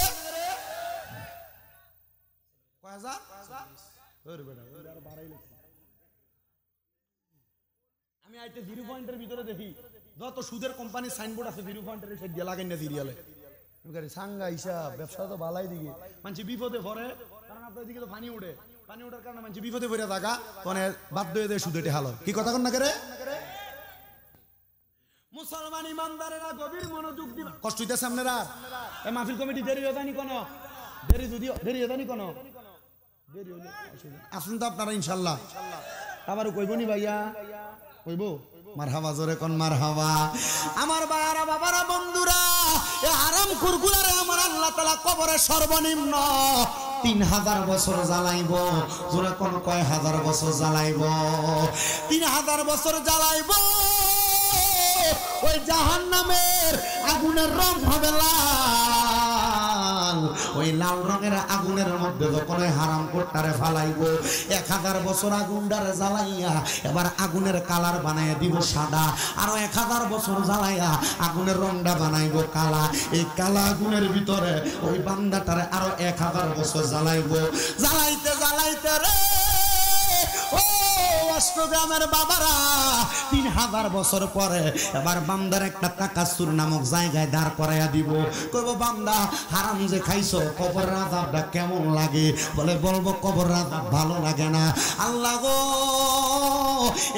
A: কয় হাজার ওরে বেটা ওরে আর বাড়াই লাগছে। আমি আইতে 0 পয়েন্টের ভিতরে দেখি যত সুদের কোম্পানির সাইনবোর্ড আছে 0 পয়েন্টের সাইড দিয়ে লাগাই না সিরিয়ালে। সাঙ্গা হিসাব ব্যবসা তো ভালাই দিকে মানুষ বিপদে পড়ে, কারণ আপনার দিকে তো পানি উঠে, পানি ওঠার কারণে মানুষ বিপদে পড়ে থাকা তখন বাধ্য হয়ে দেয় সুদে হালো। কি কথা কন না করে? মুসলমান ইমানদারেরা গভীর মনোযোগ দিন। কষ্ট হইতেছে আপনারা? এই মাহফিল কমিটি দেরি হয়ে যায়নি কোনো? দেরি হয়ে যায়নি কোনো? দেরি হয়ে আসুন তো আপনারা ইনশাল্লাহ। আবারও কইব নি ভাইয়া? কইব মারহাবা, জোরে কোন মারহাবা। আমার ভাইয়ারা, বাবারা, বন্ধুরা, এই হারাম খুরগুলারে আমার আল্লাহ তাআলা কবরে সর্বনিম্ন 3000 বছর জ্বালাইব। জোরে কোন কয় হাজার বছর জ্বালাইব? 3000 বছর জ্বালাইব। ওই জাহান্নামের আগুনের রং হবে লাল। ওই লাল রঙের আগুনের মধ্যে যখন হারাম কোটটারে ফালাইব, 1000 বছর আগুনটারে জ্বালাইয়া এবার আগুনের কালার বানাইয়া দিব সাদা, আরো 1000 বছর জ্বালাইয়া আগুনের রংটা বানাইব কালা। এই কালা আগুনের ভিতরে ওই বান্দাটারে আরো 1000 বছর জ্বালাইব। জ্বালাইতে জ্বালাইতে রে ও অষ্টগ্রামের বাবারা, 3000 বছর পরে এবার বান্দার একটা তাকাসুর নামক জায়গায় দাঁড় করাইয়া দিব। কইব বান্দা হারাম যে খাইছো, কবর আযাবটা কেমন লাগে? বলে বলবো কবর আযাব ভালো লাগে না। আল্লাহ গো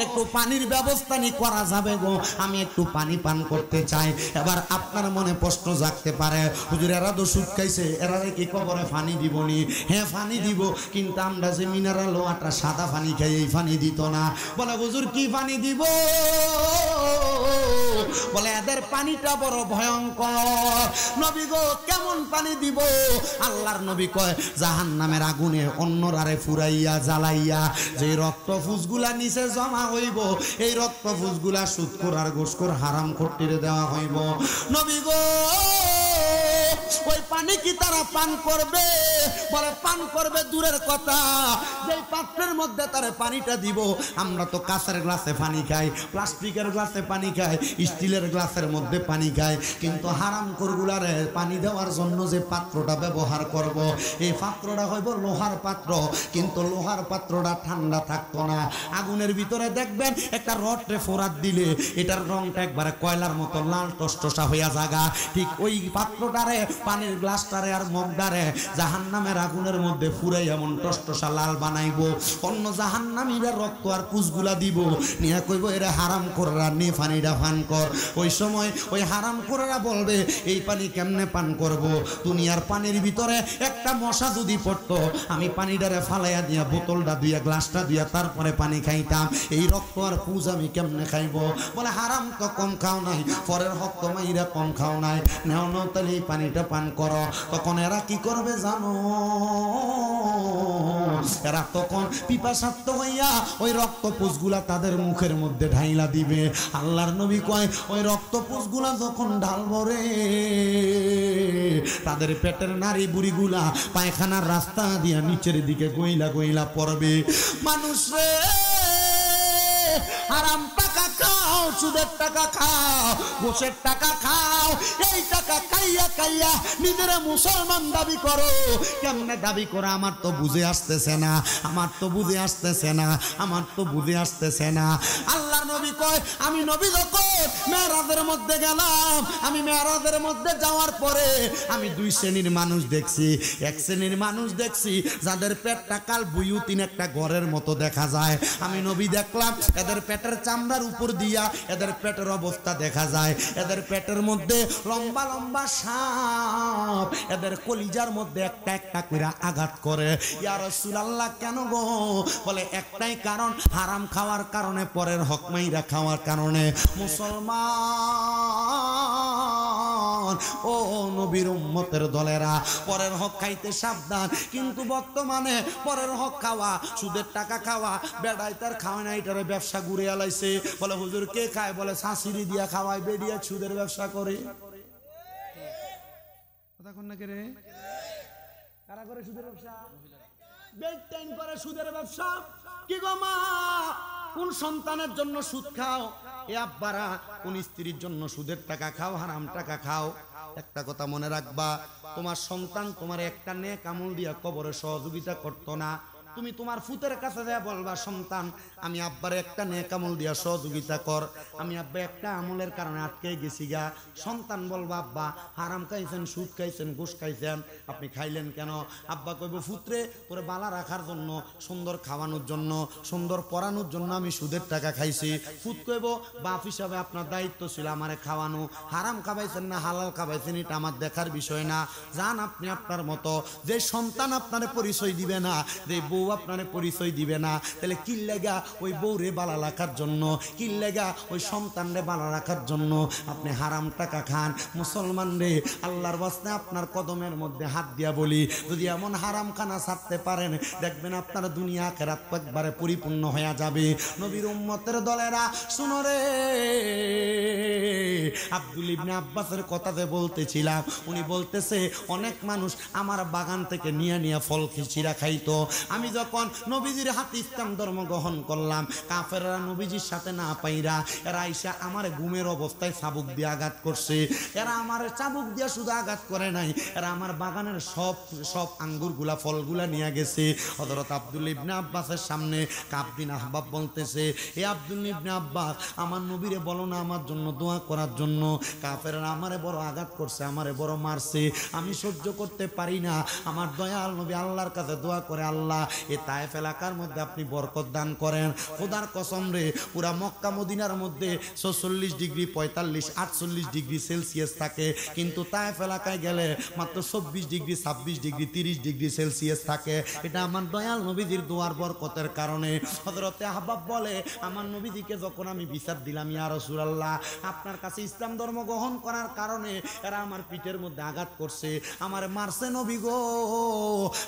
A: একটু পানির ব্যবস্থা নি করা যাবে গো, আমি একটু পানি পান করতে চাই। এবার আপনার মনে প্রশ্ন জাগতে পারে, হুজুর এরা তো সুদ খাইছে, এরা কি কবরে পানি দিবনি? হ্যাঁ পানি দিব, কিন্তু আমরা যে মিনারেল ওয়াটার সাদা পানি খাই এই পানি দিত না। বলে হুজুর কি পানি দিব? বলে এদের পানিটা বড় ভয়ঙ্কর। নবী গো কেমন পানি দিব? আল্লাহর নবী কয় জাহান্নামের আগুনে অন্যরারে ফুরাইয়া জ্বালাইয়া যে রক্ত ফুসগুলা নিচে জমা হইব, এই রক্ত ফুসগুলা সুদখোর আর ঘুষখোর হারাম খোরটিরে দেওয়া হইব। নবী গো ওই পানি কি তারা পান করবে? বলে পান করবে দূরের কথা, যেই পাত্রের মধ্যে তারা পানিটা দিব, আমরা তো কাঁচের গ্লাসে পানি খাই, প্লাস্টিকের গ্লাসে পানি খাই, স্টিলের গ্লাসের মধ্যে পানি খাই, কিন্তু হারাম খোরগুলারে পানি দেওয়ার জন্য যে পাত্রটা ব্যবহার করব, এই পাত্রটা হইব লোহার পাত্র, কিন্তু লোহার পাত্রটা ঠান্ডা থাকতো না। আগুনের ভিতরে দেখবেন একটা রডে ফোরাত দিলে এটার রংটা একবারে কয়লার মতো লাল টসটসা হইয়া জাগা। ঠিক ওই পাত্রটারে, পানির গ্লাসটারে আর মগটারে জাহান্নামের আগুনের মধ্যে ফুরাই এমন টসটসা লাল বানাইবো। অন্য জাহান্নামীরা রক্ত আর কুচগুলা দিব, নিয়ে কইব এরা হারাম খোররা, নে পানিটা পান কর। ওই সময় ওই হারাম খোররা বলবে এই পানি কেমনে পান করব? দুনিয়ার পানির ভিতরে একটা মশা যদি পড়তো, আমি পানিটারে ফালাইয়া দিয়া বোতলটা দিয়া গ্লাসটা দিয়া তারপরে পানি খাইতাম, এই রক্ত আর পুজ আমি কেমনে খাইব? বলে হারাম তো কম খাও নাই, পরের হক তো মাইরা কম খাও নাই, নেও নেও তাহলে এই পানিটা পান করো। তখন এরা কি করবে জানো? এরা তখন পিপাসার্ত হইয়া ওই রক্ত পুষগুলা তাদের মুখের মধ্যে ঢাইলা দিবে। আল্লাহর নবী কয় ওই রক্ত পুষগুলা যখন ঢালবো রে, তাদের পেটের নারী বুড়িগুলা পায়খানার রাস্তা দিয়া নিচের দিকে গইলা গইলা পড়বে। মানুষ রে হারাম টাকা খাও, সুদের টাকা খাও, ঘুষের টাকা খাও, এই টাকা খাইয়া খাইয়া নিজের মুসলমান দাবি করো। কেমনে দাবি করো? আমার তো বুঝে আসতেছে না, আমার তো বুঝে আসতেছে না, আমার তো বুঝে আসতেছে না। আল্লাহর নবী কয় আমি নবী যখন মেরাজের মধ্যে গেলাম, আমি মেরাজের মধ্যে যাওয়ার পরে আমি দুই শ্রেণীর মানুষ দেখছি। এক শ্রেণীর মানুষ দেখছি যাদের পেটটা কাল বুয়ুতিন একটা ঘরের মতো দেখা যায়। আমি নবী দেখলাম এদের পেটের চামড়ার উপর দিয়া এদের পেটের অবস্থা দেখা যায়। এদের পেটের মধ্যে লম্বা লম্বা সাপ, এদের কলিজার মধ্যে একটা একটা করে আঘাত করে। ইয়া রাসূলুল্লাহ কেন গো? বলে একটাই কারণ, হারাম খাওয়ার কারণে, পরের হক মাইরা খাওয়ার কারণে। মুসলমান ও নবীর উম্মতের দলেরা, পরের হক খাইতে সাবধান। কিন্তু বর্তমানে পরের হক খাওয়া, সুদের টাকা খাওয়া, বেড়াই তার খাওয়া না, এটারে ব্যবসা ঘুরে আলাইছে। বলে হুজুর কে খায়? বলে শাশুড়ি দিয়া খাওয়ায়, বেডিয়া সুদের ব্যবসা করে। কথা কোন না কে রে? কারা করে সুদের ব্যবসা? বেড টাইম করে সুদের ব্যবসা। কি গো মা, কোন সন্তানের জন্য সুদ খাও? এ আব্বারা কোন স্ত্রীর জন্য সুদের টাকা খাও, হারাম টাকা খাও? একটা কথা মনে রাখবা, তোমার সন্তান তোমার একটা নেক আমল দিয়া কবরে সহযোগিতা করতো না। তুমি তোমার ফুতের কাছে যা বলবা, সন্তান আমি আব্বার একটা নেক আমল দিয়া সহযোগিতা কর, আমি আব্বা একটা আমলের কারণে আটকে গেছি গা। সন্তান বলবা আব্বা হারাম খাইছেন, সুদ খাইছেন, ঘুষ খাইছেন, আপনি খাইলেন কেন? আব্বা কইব ফুতরে তোরে বালা রাখার জন্য, সুন্দর খাওয়ানোর জন্য, সুন্দর পড়ানোর জন্য আমি সুদের টাকা খাইছি। ফুত কইব বাপ হিসাবে আপনার দায়িত্ব ছিল আমারে খাওয়ানো। হারাম খাওয়াইছেন না হালাল খাওয়াইছেন এটা আমার দেখার বিষয় না। যান আপনি আপনার মতো। যে সন্তান আপনারে পরিচয় দিবে না, যে বউ আপনারে পরিচয় দিবে না, তাহলে কি লাগা ওই বউরে বালা রাখার জন্য, কি লাগা ওই সন্তানরে বালা রাখার জন্য আপনি হারাম টাকা খান? মুসলমান রে, আল্লাহর ওয়াস্তে আপনার কদমের মধ্যে হাত দিয়া বলি, যদি এমন হারাম খানা ছাড়তে পারেন, দেখবেন আপনার দুনিয়া আখিরাত একবারে পরিপূর্ণ হয়ে যাবে। নবীর উম্মতের দলেরা শুনো রে, আব্দুল ইবনে আব্বাসের কথাতে বলতেছিলাম, উনি বলতেছে অনেক মানুষ আমার বাগান থেকে নিয়ে নিয়ে ফল খিচিরা খাইতো। আমি যখন নবীজির হাতে ইসলাম ধর্ম গ্রহণ করলাম, কাফেররা নবীজির সাথে না পাইরা এরা আইসা আমার ঘুমের অবস্থায় চাবুক দিয়ে আঘাত করছে। এরা আমার চাবুক দিয়ে শুধু আঘাত করে নাই, এরা আমার বাগানের সব আঙ্গুরগুলা ফলগুলা নিয়ে গেছে। হযরত আব্দুল ইবনে আব্বাসের সামনে কাব বিন আহবাব বলতেছে, এ আব্দুল ইবনে আব্বাস, আমার নবীরে বলো না আমার জন্য দোয়া করার জন্য। কাফেররা আমারে বড় আঘাত করছে, আমারে বড় মারছে, আমি সহ্য করতে পারি না। আমার দয়াল নবী আল্লাহর কাছে দোয়া করে, আল্লাহ এ তায়েফ এলাকার মধ্যে আপনি বরকত দান করেন। খোদার কসম রে, পুরা মক্কা মদিনার মধ্যে 46 ডিগ্রি 45 48 ডিগ্রি সেলসিয়াস থাকে, কিন্তু তায়েফ এলাকায় গেলে মাত্র 24 ডিগ্রি 26 ডিগ্রি 30 ডিগ্রি সেলসিয়াস থাকে। এটা আমার দয়াল নবীজির দোয়ার বরকতের কারণে। হযরতে আহবাব বলে, আমার নবীজিকে যখন আমি বিচার দিলাম, ইয়া রাসূলুল্লাহ আপনার কাছে ইসলাম ধর্ম গ্রহণ করার কারণে এরা আমার পিঠের মধ্যে আঘাত করছে, আমার মারছে নবী গো,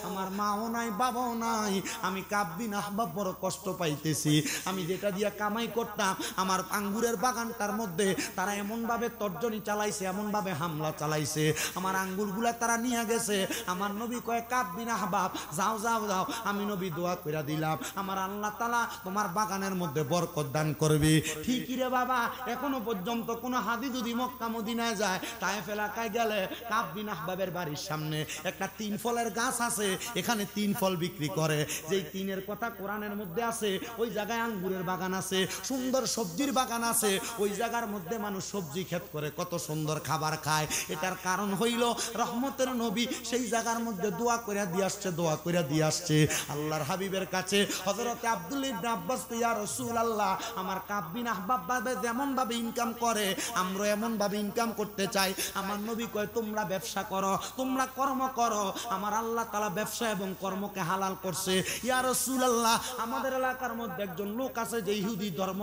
A: আমার মাও নাই বাবাও নাই, আমি কাব বিন আহবাব বড় কষ্ট পাইতেছি। আমি যেটা দিয়া কামাই করতাম, আমার আঙ্গুরের বাগানটার মধ্যে তারা এমন ভাবে তর্জনী চালাইছে, এমন ভাবে হামলা চালাইছে, আমার আঙ্গুরগুলা তারা নিয়ে গেছে। আমার নবী কয়, কাব বিন আহবাব যাও যাও যাও, আমি নবী দোয়া করে দিলাম, আমার আল্লাহ তাআলা তোমার বাগানের মধ্যে বরকত দান করবে। ঠিকই রে বাবা, এখনো পর্যন্ত কোন হাদি যদি মক্কা মদিনায় যায়, তায়েফ এলাকায় গেলে কাব বিন আহবাবের বাড়ির সামনে একটা 3 ফলের গাছ আছে, এখানে 3 ফল বিক্রি করে। যেই 3-এর কথা কোরআনের মধ্যে আছে, ওই জায়গায় আঙ্গুরের বাগান আছে, সুন্দর সবজির বাগান আছে, ওই জায়গার মধ্যে মানুষ সবজি ক্ষেত করে কত সুন্দর খাবার খায়। এটার কারণ হইল রহমতের নবী সেই জায়গার মধ্যে দোয়া করে দিয়ে আসছে, দোয়া করে দিয়ে আসছে আল্লাহর হাবিবের কাছে। হযরতে আব্দুল ইবনে আব্বাস, ইয়া রাসূলুল্লাহ আমার কাব বিন আহবাব ভাবে যেমন ভাবে ইনকাম করে, আমরা এমন ভাবে ইনকাম করতে চাই। আমার নবী কয়, তোমরা ব্যবসা করো, তোমরা কর্ম করো, আমার আল্লাহ তাআলা ব্যবসা এবং কর্মকে হালাল করছে। ইয়া রাসূলুল্লাহ আমাদের এলাকার মধ্যে একজন লোক আছে যে ইহুদি ধর্ম,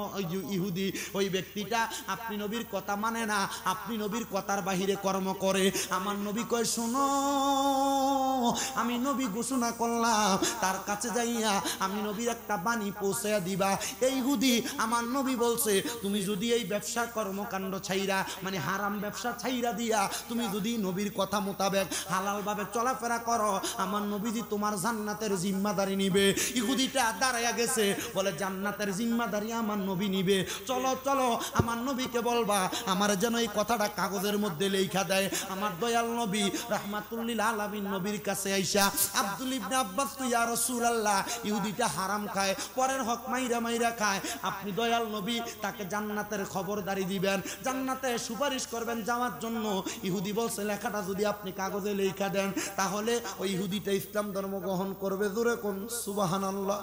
A: ইহুদি, ওই ব্যক্তিটা আপনি নবীর কথা মানে না, আপনি নবীর কথার বাহিরে কর্ম করে। আমার নবী কয়, শোনো আমি নবী ঘোষণা করলাম, তার কাছে যাইয়া আমি নবীর একটা বাণী পৌঁছাইয়া দিবা। এই ইহুদি আমার নবী বলছে, তুমি যদি এই ব্যবসা কর্মকাণ্ড ছাইরা, মানে হারাম ব্যবসা ছাইরা দিয়া তুমি যদি নবীর কথা মোতাবেক হালাল ভাবে চলাফেরা করো, আমার নবীজি তোমার জান্নাতের জিম্মা জিম্মাদারি নিবে। ইহুদিটা দাঁড়াইয়া গেছে, বলে জান্নাতের জিম্মাদারি আমার নবী নিবে। চলো চলো, আমার নবীকে বলবা আমার যেন এই কথাটা কাগজের মধ্যে লেখা দেয়। আমার দয়াল নবী রাহমাতুল্লিল আলামিন নবীর কাছে আইসা আব্দুল ইবনে আব্বাস তো ইয়া রাসূলুল্লাহ, ইহুদিটা হারাম খায়, পরের হক মাইরা মাইরা খায়, আপনি দয়াল নবী তাকে জান্নাতের খবরদারি দিবেন, জান্নাতে সুপারিশ করবেন যাওয়ার জন্য। ইহুদি বলছে লেখাটা যদি আপনি কাগজে লেখা দেন তাহলে ওই ইহুদিটা ইসলাম ধর্ম গ্রহণ করবে। জোরে কোন সুবহানাল্লাহ।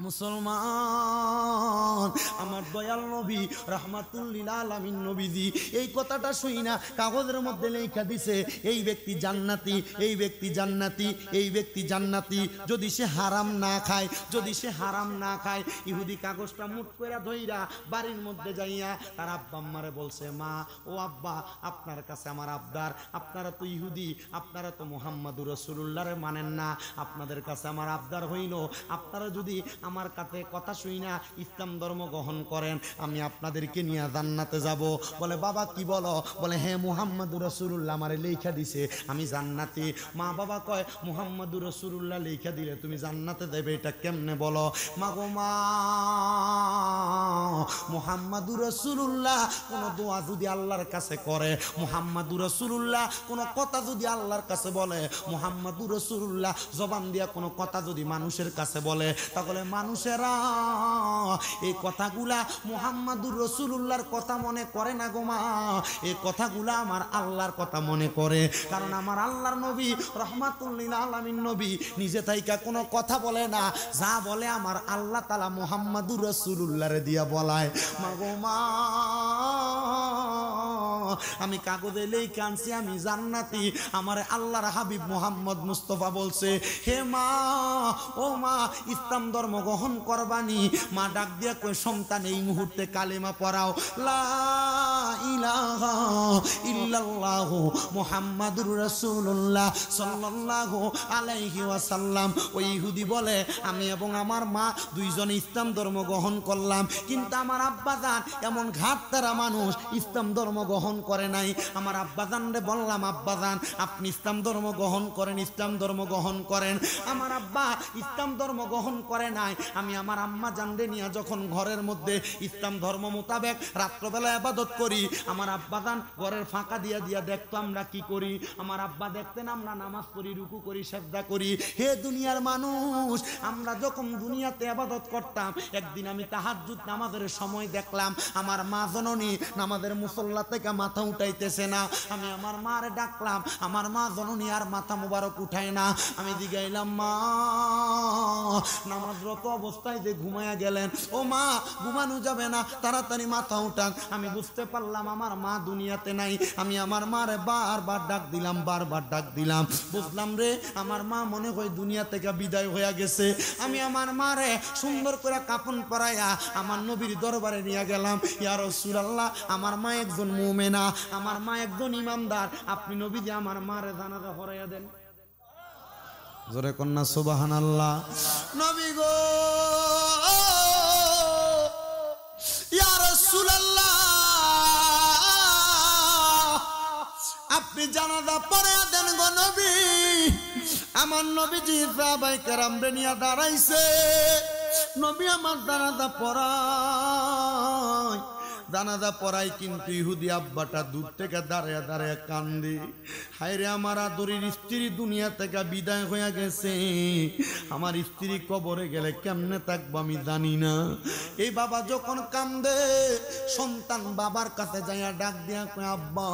A: মুসলমান, আমার দয়াল নবী রাহমাতুল্লিল আলামিন নবীজি এই কথাটা শুই না কাগজের মধ্যে লেখা দিছে এই ব্যক্তি জান্নাতি, এই ব্যক্তি জান্নাতি, এই ব্যক্তি জান্নাতি যদি সে হারাম না খায়, যদি সে হারাম না খায়। ইহুদি কাগজটা মুঠ করে ধইরা বাড়ির মধ্যে যাইয়া তার আব্বা আম্মারে বলছে, মা ও আব্বা আপনার কাছে আমার আবদার, আপনারা তো ইহুদি, আপনারা তো মুহাম্মাদুর রাসূলুল্লাহরে মানেন না, আপনাদের কাছে আমার আবদার হইল আপনারা যদি আমার কাছে কথা শুই না ইসলাম ধর্ম গ্রহণ করেন আমি আপনাদেরকে নিয়ে জান্নাতে যাব। বলে বাবা কি বলো? বলে হ্যাঁ মুহাম্মাদুর রাসূলুল্লাহ আমারে লেখা দিছে আমি জান্নাতি। মা বাবা কয় মুহাম্মাদুর রাসূলুল্লাহ লেখা দিলে তুমি জান্নাতে দেবে, এটা কেমনে বলো? মা গো মা, মুহাম্মাদুর রাসূলুল্লাহ কোন দোয়া যদি আল্লাহর কাছে করে, মুহাম্মাদুর রাসূলুল্লাহ কোন কথা যদি আল্লাহর কাছে বলে, মুহাম্মাদুর রাসূলুল্লাহ জবান দিয়া কোন কথা যদি মানুষের কাছে বলে, তাহলে মানুষেরা এই কথাগুলা মুহাম্মাদুর রাসূলুল্লাহর কথা মনে করে না গো মা, এই কথাগুলা আমার আল্লাহর কথা মনে করে। কারণ আমার আল্লাহর নবী রাহমাতুল্লিল আলামিন নবী নিজে থাইকা কোনো কথা বলে না, যা বলে আমার আল্লাহ তাআলা মুহাম্মাদুর রাসূলুল্লাহরে দিয়া বলায়। মা গো মা, আমি কাগজে লেখা আনছি আমি জান্নাতি, আমার আল্লাহর হাবিব মুহাম্মদ মুস্তাফা বলছে হে মা, ও মা ইসলাম ধর্ম গ্রহণ করবানি? মা ডাক দিয়া কই সন্তান এই মুহূর্তে কালেমা পড়াও, লা ইলাহা ইল্লাল্লাহু মুহাম্মাদুর রাসূলুল্লাহ সাল্লাল্লাহু আলাইহি ওয়াসাল্লাম। ওই ইহুদি বলে আমি এবং আমার মা দুইজন ইসলাম ধর্ম গ্রহণ করলাম, কিন্তু আমার আব্বাজান এমন ঘাটতারা মানুষ ইসলাম ধর্ম গ্রহণ করে নাই। আমার আব্বাজান রে বললাম আব্বাজান আপনি ইসলাম ধর্ম গ্রহণ করেন, ইসলাম ধর্ম গ্রহণ করেন। আমার আব্বা ইসলাম ধর্ম গ্রহণ করে নাই। আমি আমার আম্মা জানরে নিয়ে যখন ঘরের মধ্যে ইসলাম ধর্ম মোতাবেক রাত্রবেলা ইবাদত করি, আমার আব্বাজান ঘরের ফাঁকা দিয়া দিয়া দেখতো আমরা কি করি। আমার আব্বা দেখতেন আমরা নামাজ পড়ি, রুকু করি, সিজদা করি। হে দুনিয়ার মানুষ, আমরা যখন দুনিয়াতে ইবাদত করতাম, একদিন আমি তাহাজ্জুদ নামাজের সময় দেখলাম আমার মা জননী নামাজের মুসল্লা থেকে মাথা উঠাইতেছে না। আমি আমার মারে ডাকলাম, আমার মা জননী আর মাথা মুবারক উঠায় না। আমি জিগাইলাম মা, নামাজরত অবস্থায় যে ঘুমায়া গেলেন, ও মা ঘুমানো যাবে না, তাড়াতাড়ি মাথা উঠান। আমি বুঝতে পারলাম আমার মা দুনিয়াতে নাই। আমি আমার মারে বারবার ডাক দিলাম, বারবার ডাক দিলাম, বুঝলাম রে আমার মা মনে হয় দুনিয়া থেকে বিদায় হয়ে গেছে। আমি আমার মারে সুন্দর করে কাফন পরাইয়া আমার নবীর দরবারে নিয়ে গেলাম। ইয়া রাসূলুল্লাহ আমার মা একজন মুমিনা, আমার মা একজন ইমানদার, আপনি নবীজি আমার মারে জানাজা পড়াইয়া দেন। জোরে কন্যা সুবহানাল্লাহ। নবী গো ইয়া রাসূলুল্লাহ আপনি জানাজা পড়াইয়া দেন গো নবী। আমার নবীজি সাহাবায়ে কেরাম রে নিয়ে দাঁড়াইছে, নবী আমার জানাজা পড়ায়, জানাজা পড়াই, কিন্তু ইহুদি আব্বাটা দূর থেকে দাঁড়ায় দাঁড়ায় কান্দে, হায়রে আমার আদরের স্ত্রী দুনিয়া থেকে বিদায় হয়ে গেছে, আমার স্ত্রী কবরে গেলে কেমনে থাকবো আমি জানি না। এই বাবা যখন কান্দে, সন্তান বাবার কাছে যাইয়া ডাক দিয়া কয় আব্বা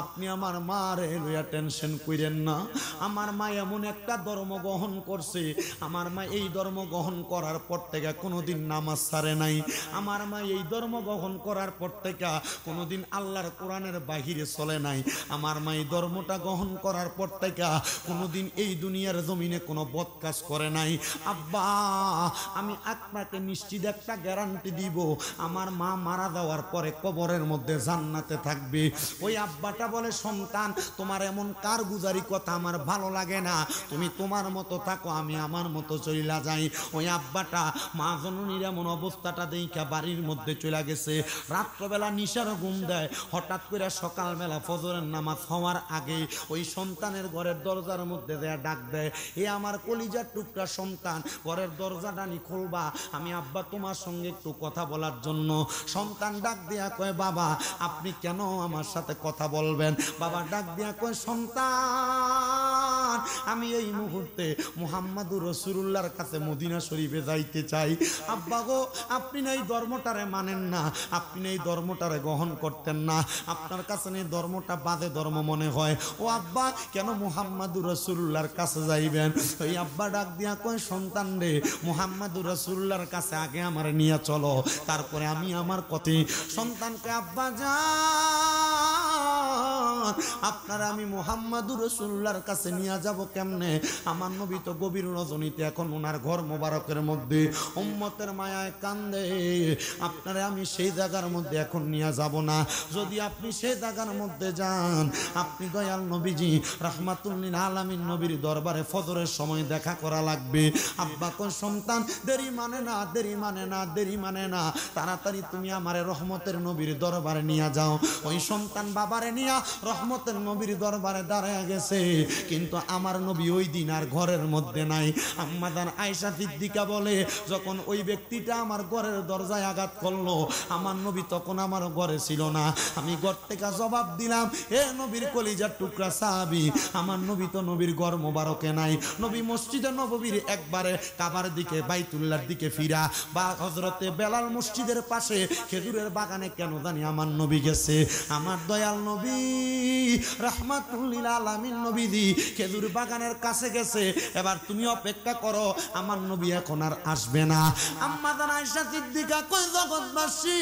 A: আপনি আমার মারে লইয়া টেনশন কইরেন না, আমার মা এমন একটা ধর্ম গ্রহণ করছে, আমার মা এই ধর্ম গ্রহণ করার পর থেকে কোনোদিন নামাজ ছাড়ে নাই, আমার মা এই ধর্ম গ্রহণ করার পর থেকে কোনোদিন আল্লাহর কোরআনের বাহিরে চলে নাই, আমার মা এই ধর্মটা গ্রহণ করার পর থেকে কোনোদিন এই দুনিয়ার জমিনে কোনো বদ কাজ করে নাই। আব্বা আমি আপনাকে নিশ্চিত একটা গ্যারান্টি দিব, আমার মা মারা যাওয়ার পরে কবরের মধ্যে জান্নাতে থাকবে। ওই আব্বাটা বলে সন্তান তোমার এমন কারগুজারি কথা আমার ভালো লাগে না, তুমি তোমার মতো থাকো, আমি আমার মতো চইলা যাই। ওই আব্বাটা মা জননীর এমন অবস্থাটা দেখা বাড়ির মধ্যে চলে গেছে। রাত্রবেলা নিশার ঘুম দেয়, হঠাৎ করে সকালবেলা ফজরের নামাজ হওয়ার আগে ওই সন্তানের ঘরের দরজার মধ্যে দেয়া ডাক দেয়, এ আমার কলিজার টুকরা সন্তান, ঘরের দরজাটা নি খুলবা, আমি আব্বা তোমার সঙ্গে একটু কথা বলার জন্য। সন্তান ডাক দিয়া কয়, বাবা আপনি কেন আমার সাথে কথা বলবেন? বাবা ডাক দিয়া কয়, সন্তান আমি এই মুহূর্তে মুহাম্মাদুর রাসূলুল্লাহর কাছে মদিনা শরীফে যাইতে চাই। আব্বা গো, আপনি না এই ধর্মটারে মানেন না, আপনি না এই ধর্মটারে গ্রহণ করতেন না, আপনার কাছে এই ধর্মটা বাদে ধর্ম মনে হয়। ও আব্বা কেন মুহাম্মাদুর রাসূলুল্লাহর কাছে যাইবেন? ওই আব্বা ডাক দিয়া কয়, সন্তান রে, মুহাম্মাদুর রাসূলুল্লাহর কাছে আগে আমারে নিয়ে চলো, তারপরে আমি আমার কথা। সন্তানকে, আব্বা যান, আপনারা আমি মুহাম্মাদুর রাসূলুল্লাহর কাছে নিয়ে যাব কেমনে? আমার নবী তো গভীর রজনীতে এখন ওনার ঘর মোবারকের মধ্যে উম্মতের মায়ায় কান্দে, আপনারা আমি সেই জায়গার মধ্যে এখন নিয়ে যাব না। যদি আপনি সেই জায়গার মধ্যে যান, আপনি দয়াল নবীজি রাহমাতুল লিল আলামিন নবীর দরবারে ফজরের সময় দেখা করা লাগবে। আব্বা কোন সন্তান, দেরি মানে না, দেরি মানে না, দেরি মানে না, তাড়াতাড়ি তুমি আমারে রহমতের নবীর দরবারে নিয়ে যাও। ওই সন্তান বাবারে নিয়া রহমতের নবীর দরবারে দাঁড়ায় গেছে, কিন্তু আমার নবী ওই দিন আর ঘরের মধ্যে নাই। আম্মা জান আয়েশা সিদ্দিকা বলে, যখন ওই ব্যক্তিটা আমার ঘরের দরজায় আঘাত করলো, আমার নবী তখন আমার ঘরে ছিল না। আমি ঘর থেকে জবাব দিলাম, এ নবীর কলিজার টুকরা সাহাবী, আমার নবী তো নবীর ঘর মোবারকে নাই। নবী মসজিদে নববীর একবারে কাবার দিকে, বাইতুল্লাহর দিকে ফিরা, বা হযরতে বেলাল মসজিদের পাশে খেজুরের বাগানে কেন জানি আমার নবী গেছে। আমার দয়াল নবী রাহমাতুল লিল আলামিন নবীজি খেজুর বাগানের কাছে গেছে। এবার তুমি অপেক্ষা করো, আমার নবী এখন আর আসবে না। আম্মা জান আয়েশা সিদ্দিকা কই, জগৎবাসী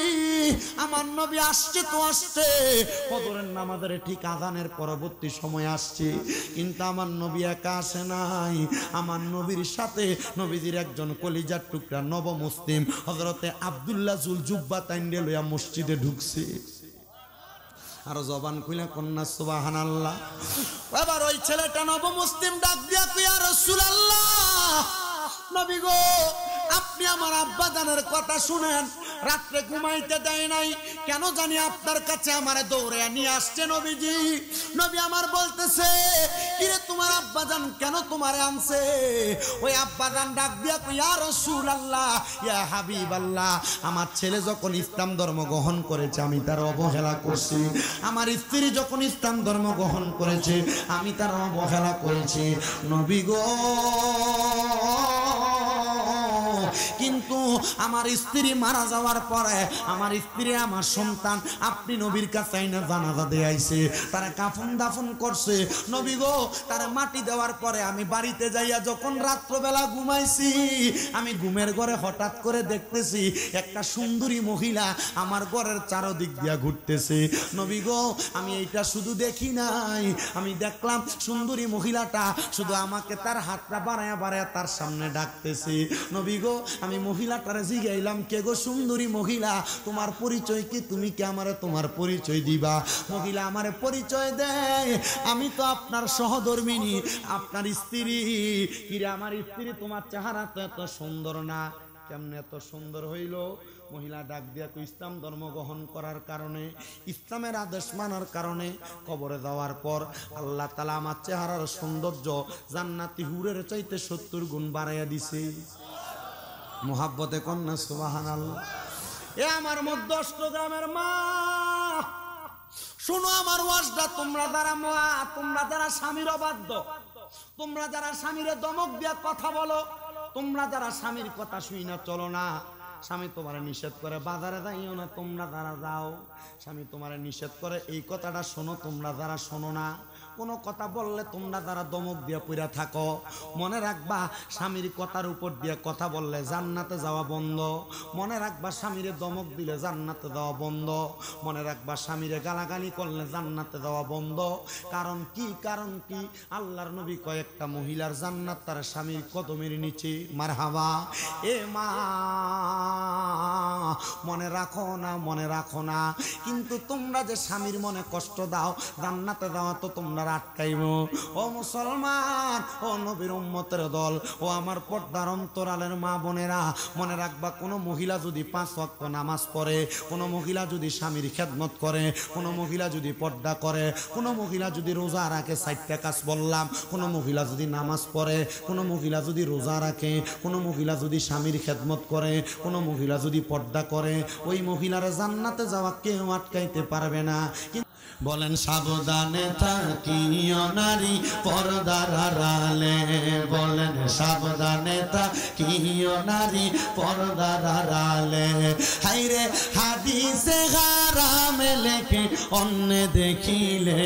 A: আমার নবী আসছে তো আসছে, ফজরের নামাজের ঠিক আযানের পরবর্তী সময় আসছে, কিন্তু আমার নবী একা আসে নাই। আমার নবীর সাথে নবীজির একজন কলিজার টুকরা নব মুসলিম হযরতে আব্দুল্লাহ জুল জুব্বা তাইন্ডে লইয়া মসজিদে ঢুকছে। আর জবান খুলে কন্যা সুবহানাল্লাহ। এবার ওই ছেলেটা নব মুসলিম ডাক দিয়া কই, ইয়া রাসূলুল্লাহ, নবী গো, আপনি আমার আব্বা জানের কথা শুনেন, রাত্রে ঘুমাইতে দেয় নাই, কেন জানি আপনার কাছে আমারে দৌড়ে নিয়ে আসছে নবীজি। নবী আমার বলতেছে, কিরে তোমার আব্বাজান কেন তোমারে আনছে? ওই আব্বাজান ডাক দিয়া কই, ইয়া রাসূলুল্লাহ, ইয়া হাবিবাল্লাহ, আমার ছেলে যখন ইসলাম ধর্ম গ্রহণ করেছে আমি তার অবহেলা করছি, আমার স্ত্রী যখন ইসলাম ধর্ম গ্রহণ করেছে আমি তার অবহেলা করেছি নবী গো। কিন্তু আমার স্ত্রী মারা যাওয়ার পরে আমার স্ত্রী, আমার সন্তান আপনি নবীর কাছে আইনা জানাজা দিয়ে আইছে, তারা কাফন দাফন করছে। নবী গো, তারা মাটি দেওয়ার পরে আমি বাড়িতে যাইয়া যখন রাত্রবেলা ঘুমাইছি, আমি ঘুমের ঘরে হঠাৎ করে দেখতেছি একটা সুন্দরী মহিলা আমার ঘরের চারদিক দিয়া ঘুরতেছে। নবী গো, আমি এইটা শুধু দেখি নাই, আমি দেখলাম সুন্দরী মহিলাটা শুধু আমাকে তার হাতটা বাড়ায়া বাড়ায়া তার সামনে ডাকতেছে। নবী গো, আমি মহিলাটারে জিগাইলাম, কে গো সুন্দরী মহিলা, তোমার পরিচয় কি? তুমি কি আমারে তোমার পরিচয় দিবা? মহিলা আমারে পরিচয় দেয়, আমি তো আপনার সহধর্মিনী, আপনার স্ত্রী। কিরে আমার স্ত্রী, তোমার চেহারা তো এত সুন্দর না, কেমনে এত সুন্দর হইল? মহিলা ডাক দিয়া কই, ইসলাম ধর্ম গ্রহণ করার কারণে, ইসলামের আদেশ মানার কারণে কবরে যাওয়ার পর আল্লাহ তাআলা আমার চেহারার সৌন্দর্য জান্নাতি হুরের চাইতে 70 গুণ বাড়াইয়া দিছে। মুহাব্বতে কন্যা সুবহানাল্লাহ। এ আমার মধ্য অষ্টগ্রামের মা, শোনো আমার ওয়াজটা, তোমরা যারা মা, তোমরা যারা স্বামীর অবাধ্য, তোমরা যারা স্বামীরে দমক দিয়া কথা বলো, তোমরা যারা স্বামীর কথা শুই না চলো না, স্বামী তোমারে নিষেধ করে বাজারে যাইও না, তোমরা যারা যাও, স্বামী তোমারে নিষেধ করে এই কথাটা শোনো, তোমরা যারা শোনো না, কোনো কথা বললে তোমরা যারা দমক দিয়া পইরা থাকো, মনে রাখবা স্বামীর কথার উপর দিয়ে কথা বললে জান্নাতে যাওয়া বন্ধ। মনে রাখবা স্বামীরে দমক দিলে জান্নাতে যাওয়া বন্ধ। মনে রাখবা স্বামীরে গালাগালি করলে জান্নাতে যাওয়া বন্ধ। কারণ কি? কারণ কি? আল্লাহর নবী কয়েকটা মহিলার জান্নাত তার স্বামীর কদমের নিচে। মারহাবা। এ মা, মনে রাখো না, মনে রাখো না, কিন্তু তোমরা যে স্বামীর মনে কষ্ট দাও, জান্নাতে যাওয়া তো তোমরা আমরা আটকাইব। ও মুসলমান, ও নবীর উম্মতের দল, ও আমার পর্দার অন্তরালের মা বোনেরা, মনে রাখবা, কোনো মহিলা যদি 5 ওয়াক্ত নামাজ পড়ে, কোনো মহিলা যদি স্বামীর খেদমত করে, কোনো মহিলা যদি পর্দা করে, কোনো মহিলা যদি রোজা রাখে, 4টা কাজ বললাম, কোনো মহিলা যদি নামাজ পড়ে, কোনো মহিলা যদি রোজা রাখে, কোনো মহিলা যদি স্বামীর খেদমত করে, কোনো মহিলা যদি পর্দা করে, ওই মহিলার জান্নাতে যাওয়া কেউ আটকাইতে পারবে না। বলেন সাবধানে থাকিও নারী পর্দার আড়ালে, বলেন সাবধানে থাকিও নারী পর্দার আড়ালে। হাইরে হাদিসে হারামে লেখে অন্য দেখিলে,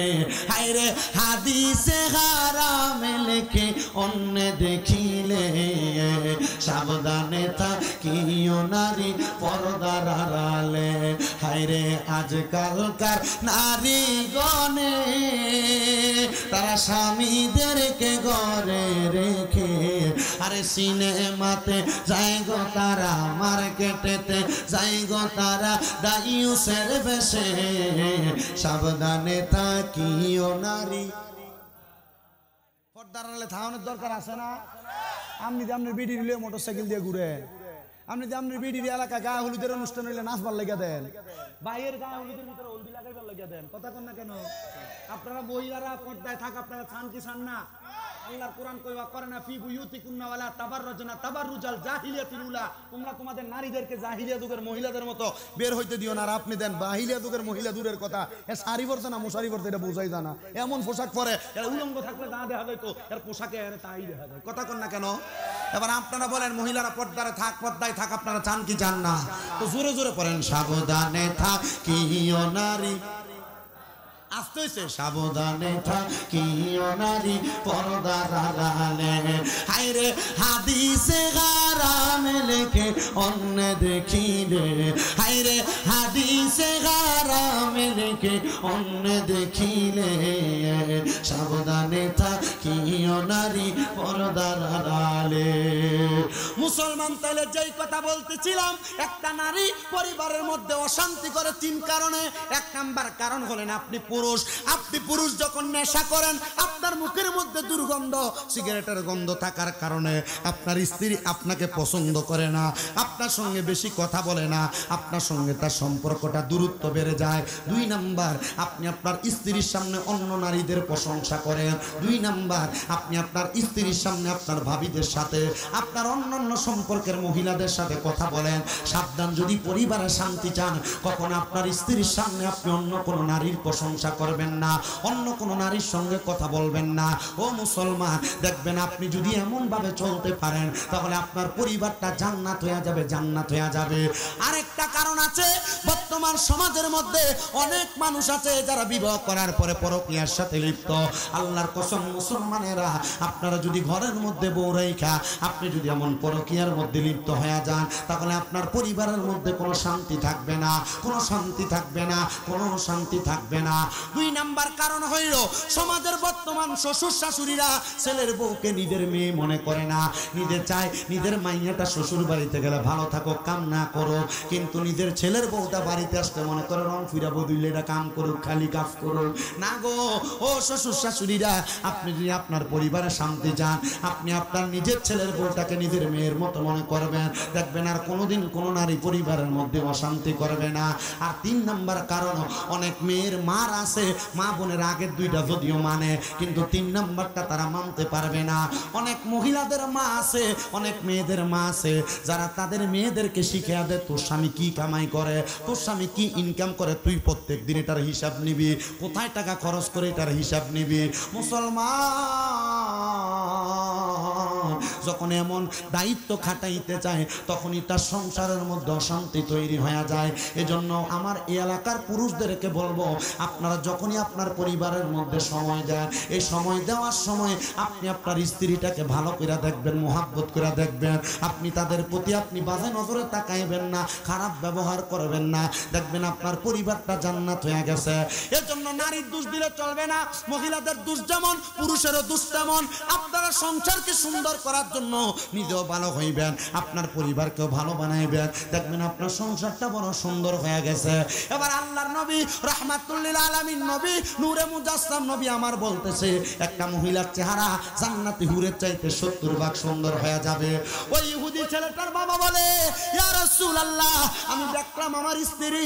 A: হাইরে হাদিসে হারামে লেখে অন্য দেখিলে, সাবধানে থাকিও নারী পর্দার আড়ালে। হাইরে আজকালকার নারী গনে তারা স্বামীদেরকে ঘরে রেখে, আরে সিনেমাতে যায় গো তারা, মার্কেটেতে যায় গো তারা, দাইউসের বেশে। সাবধানে থাকিও নারী পর্দার আড়ালে থাকানোর দরকার আছে না? আপনি যে আপনার বিডি নিলে মোটরসাইকেল দিয়ে ঘুরে, আপনি যে আপনার বিডির এলাকা গায়ে হলুদের অনুষ্ঠান হইলে নাচবার লেগে দেন, বাইরের গায়ে হলুদের ভিতরে হলদি লাগাইবার লেগে দেন, কথা কন না কেন? আপনারা মহিলারা পর্দায় থাক, আপনারা চান কি চান না? আল্লাহর কোরআন কইবা করে না, ফি বুয়ুতিকুন্না ওয়ালা তাবাররুজনা তাবাররুজাল জাহিলিয়াতিল উলা, তোমরা তোমাদের নারীদেরকে জাহিলিয়া যুগের মহিলাদের মতো বের হইতে দিও না। আর আপনি দেন জাহিলিয়া যুগের মহিলা দূরের কথা, এ শাড়ি পরছে না মশারি পরছে এটা বোঝাই জানা, এমন পোশাক পরে, এর উলঙ্গ থাকলে না দেখা যায় তো, এর পোশাকে এর তাই দেখা যায়, কথা কন না কেন? এবার আপনারা বলেন মহিলারা পর্দায় থাক, পর্দায় থাক, আপনারা চান কি চান না? তো জোরে জোরে পড়েন সাবধানে থাকিও নারী, আসতে হইছে সাবধানে থাকিও নারী পর্দার আড়ালে। হায়রে হাদিসে হারামে লেখে অন্য দেখিলে, হায়রে হাদিসে হারামে লেখে অন্য দেখিলে, সাবধানে থাকিও নারী পর্দার আড়ালে। মুসলমান তাহলে যেই কথা বলতেছিলাম, একটা নারী পরিবারের মধ্যে অশান্তি করে 3 কারণে। 1 নাম্বার কারণ হলেন আপনি পুরুষ। আপনি পুরুষ যখন নেশা করেন, আপনার মুখের মধ্যে দুর্গন্ধ, সিগারেটের গন্ধ থাকার কারণে আপনার স্ত্রী আপনাকে পছন্দ করে না, আপনার সঙ্গে বেশি কথা বলে না, আপনার সঙ্গে তার সম্পর্কটা দূরত্ব বেড়ে যায়। 2 নাম্বার, আপনি আপনার স্ত্রীর সামনে অন্য নারীদের প্রশংসা করেন। 2 নাম্বার, আপনি আপনার স্ত্রীর সামনে আপনার ভাবিদের সাথে, আপনার অন্যান্য সম্পর্কের মহিলাদের সাথে কথা বলেন। সাবধান, যদি পরিবারে শান্তি চান, কখনো আপনার স্ত্রীর সামনে আপনি অন্য কোনো নারীর প্রশংসা করবেন না, অন্য কোনো নারীর সঙ্গে কথা বলবেন না। ও মুসলমান, দেখবেন আপনি যদি এমন ভাবে চলতে পারেন, তাহলে আপনার পরিবারটা জান্নাত হয়ে যাবে, জান্নাত হয়ে যাবে। আরেকটা কারণ আছে, বর্তমান সমাজের মধ্যে অনেক মানুষ আছে যারা বিবাহ করার পরে পরকীয়ার সাথে লিপ্ত। আল্লাহর কসম মুসলমানেরা, আপনারা যদি ঘরের মধ্যে বউ রাইখা আপনি যদি এমন পরকীয়ার মধ্যে লিপ্ত হয়ে যান, তাহলে আপনার পরিবারের মধ্যে কোনো শান্তি থাকবে না, কোনো শান্তি থাকবে না, কোনো শান্তি থাকবে না। 2 নাম্বার কারণ হইল, সমাজের বর্তমান শ্বশুর শাশুড়িরা ছেলের বউকে নিজের মেয়ে মনে করে না। নিজে চায় নিজের মাইয়াটা শ্বশুর বাড়িতে গেলে ভালো থাকো, কাম না করো, কিন্তু নিজের ছেলের বউটা বাড়িতে আসতে মনে করে রং ফিরা বদুলে এটা কাম করুক, খালি কাজ করুক না গো। ও শ্বশুর শাশুড়িরা, আপনি যদি আপনার পরিবারে শান্তি চান, আপনি আপনার নিজের ছেলের বউটাকে নিজের মেয়ের মতো মনে করবেন, দেখবেন আর কোনোদিন কোনো নারী পরিবারের মধ্যে অশান্তি করবে না। আর 3 নাম্বার কারণ, অনেক মেয়ের মার আছে, মা বোনের আগের 2টা যদিও মানে, কিন্তু 3 নাম্বারটা তারা মানতে পারবে না। অনেক মহিলাদের মা আছে, অনেক মেয়েদের মা আছে, যারা তাদের মেয়েদেরকে শিখিয়ে দেয়, তোর স্বামী কি কামাই করে, তোর স্বামী কি ইনকাম করে, তুই প্রত্যেক দিন এটার হিসাব নিবি, কোথায় টাকা খরচ করে এটার হিসাব নিবি। মুসলমান যখন এমন দায়িত্ব খাটাইতে চায়, তখনই তার সংসারের মধ্যে অশান্তি তৈরি হয়ে যায়। এজন্য আমার এই এলাকার পুরুষদেরকে বলবো, আপনারা যখনই আপনার পরিবারের মধ্যে সময় দেন, এই সময় দেওয়ার সময় আপনি আপনার স্ত্রীটাকে ভালো করে দেখবেন, মোহাব্বত করে দেখবেন। আপনি তাদের প্রতি আপনি বাজে নজরে তাকাইবেন না, খারাপ ব্যবহার করবেন না, দেখবেন আপনার পরিবারটা জান্নাত হয়ে গেছে। এর জন্য নারীর দোষ দিলে চলবে না, মহিলাদের দোষ যেমন পুরুষেরও দোষ তেমন। আপনারা সংসারকে সুন্দর করার জন্য নিজেও ভালো হইবেন, আপনার পরিবারকেও ভালো বানাইবেন, দেখবেন আপনার সংসারটা বড় সুন্দর হয়ে গেছে। এবার আল্লাহর নবী রাহমাতুল লিল আলামিন নবী নূরে মুজাসসাম নবী আমার বলতেছে, একটা মহিলার চেহারা জান্নাতি হুরের চাইতে 70 ভাগ সুন্দর হয়ে যাবে। ওই ইহুদি ছেলেটার বাবা বলে, ইয়া রাসূলুল্লাহ, আমি দেখলাম আমার স্ত্রী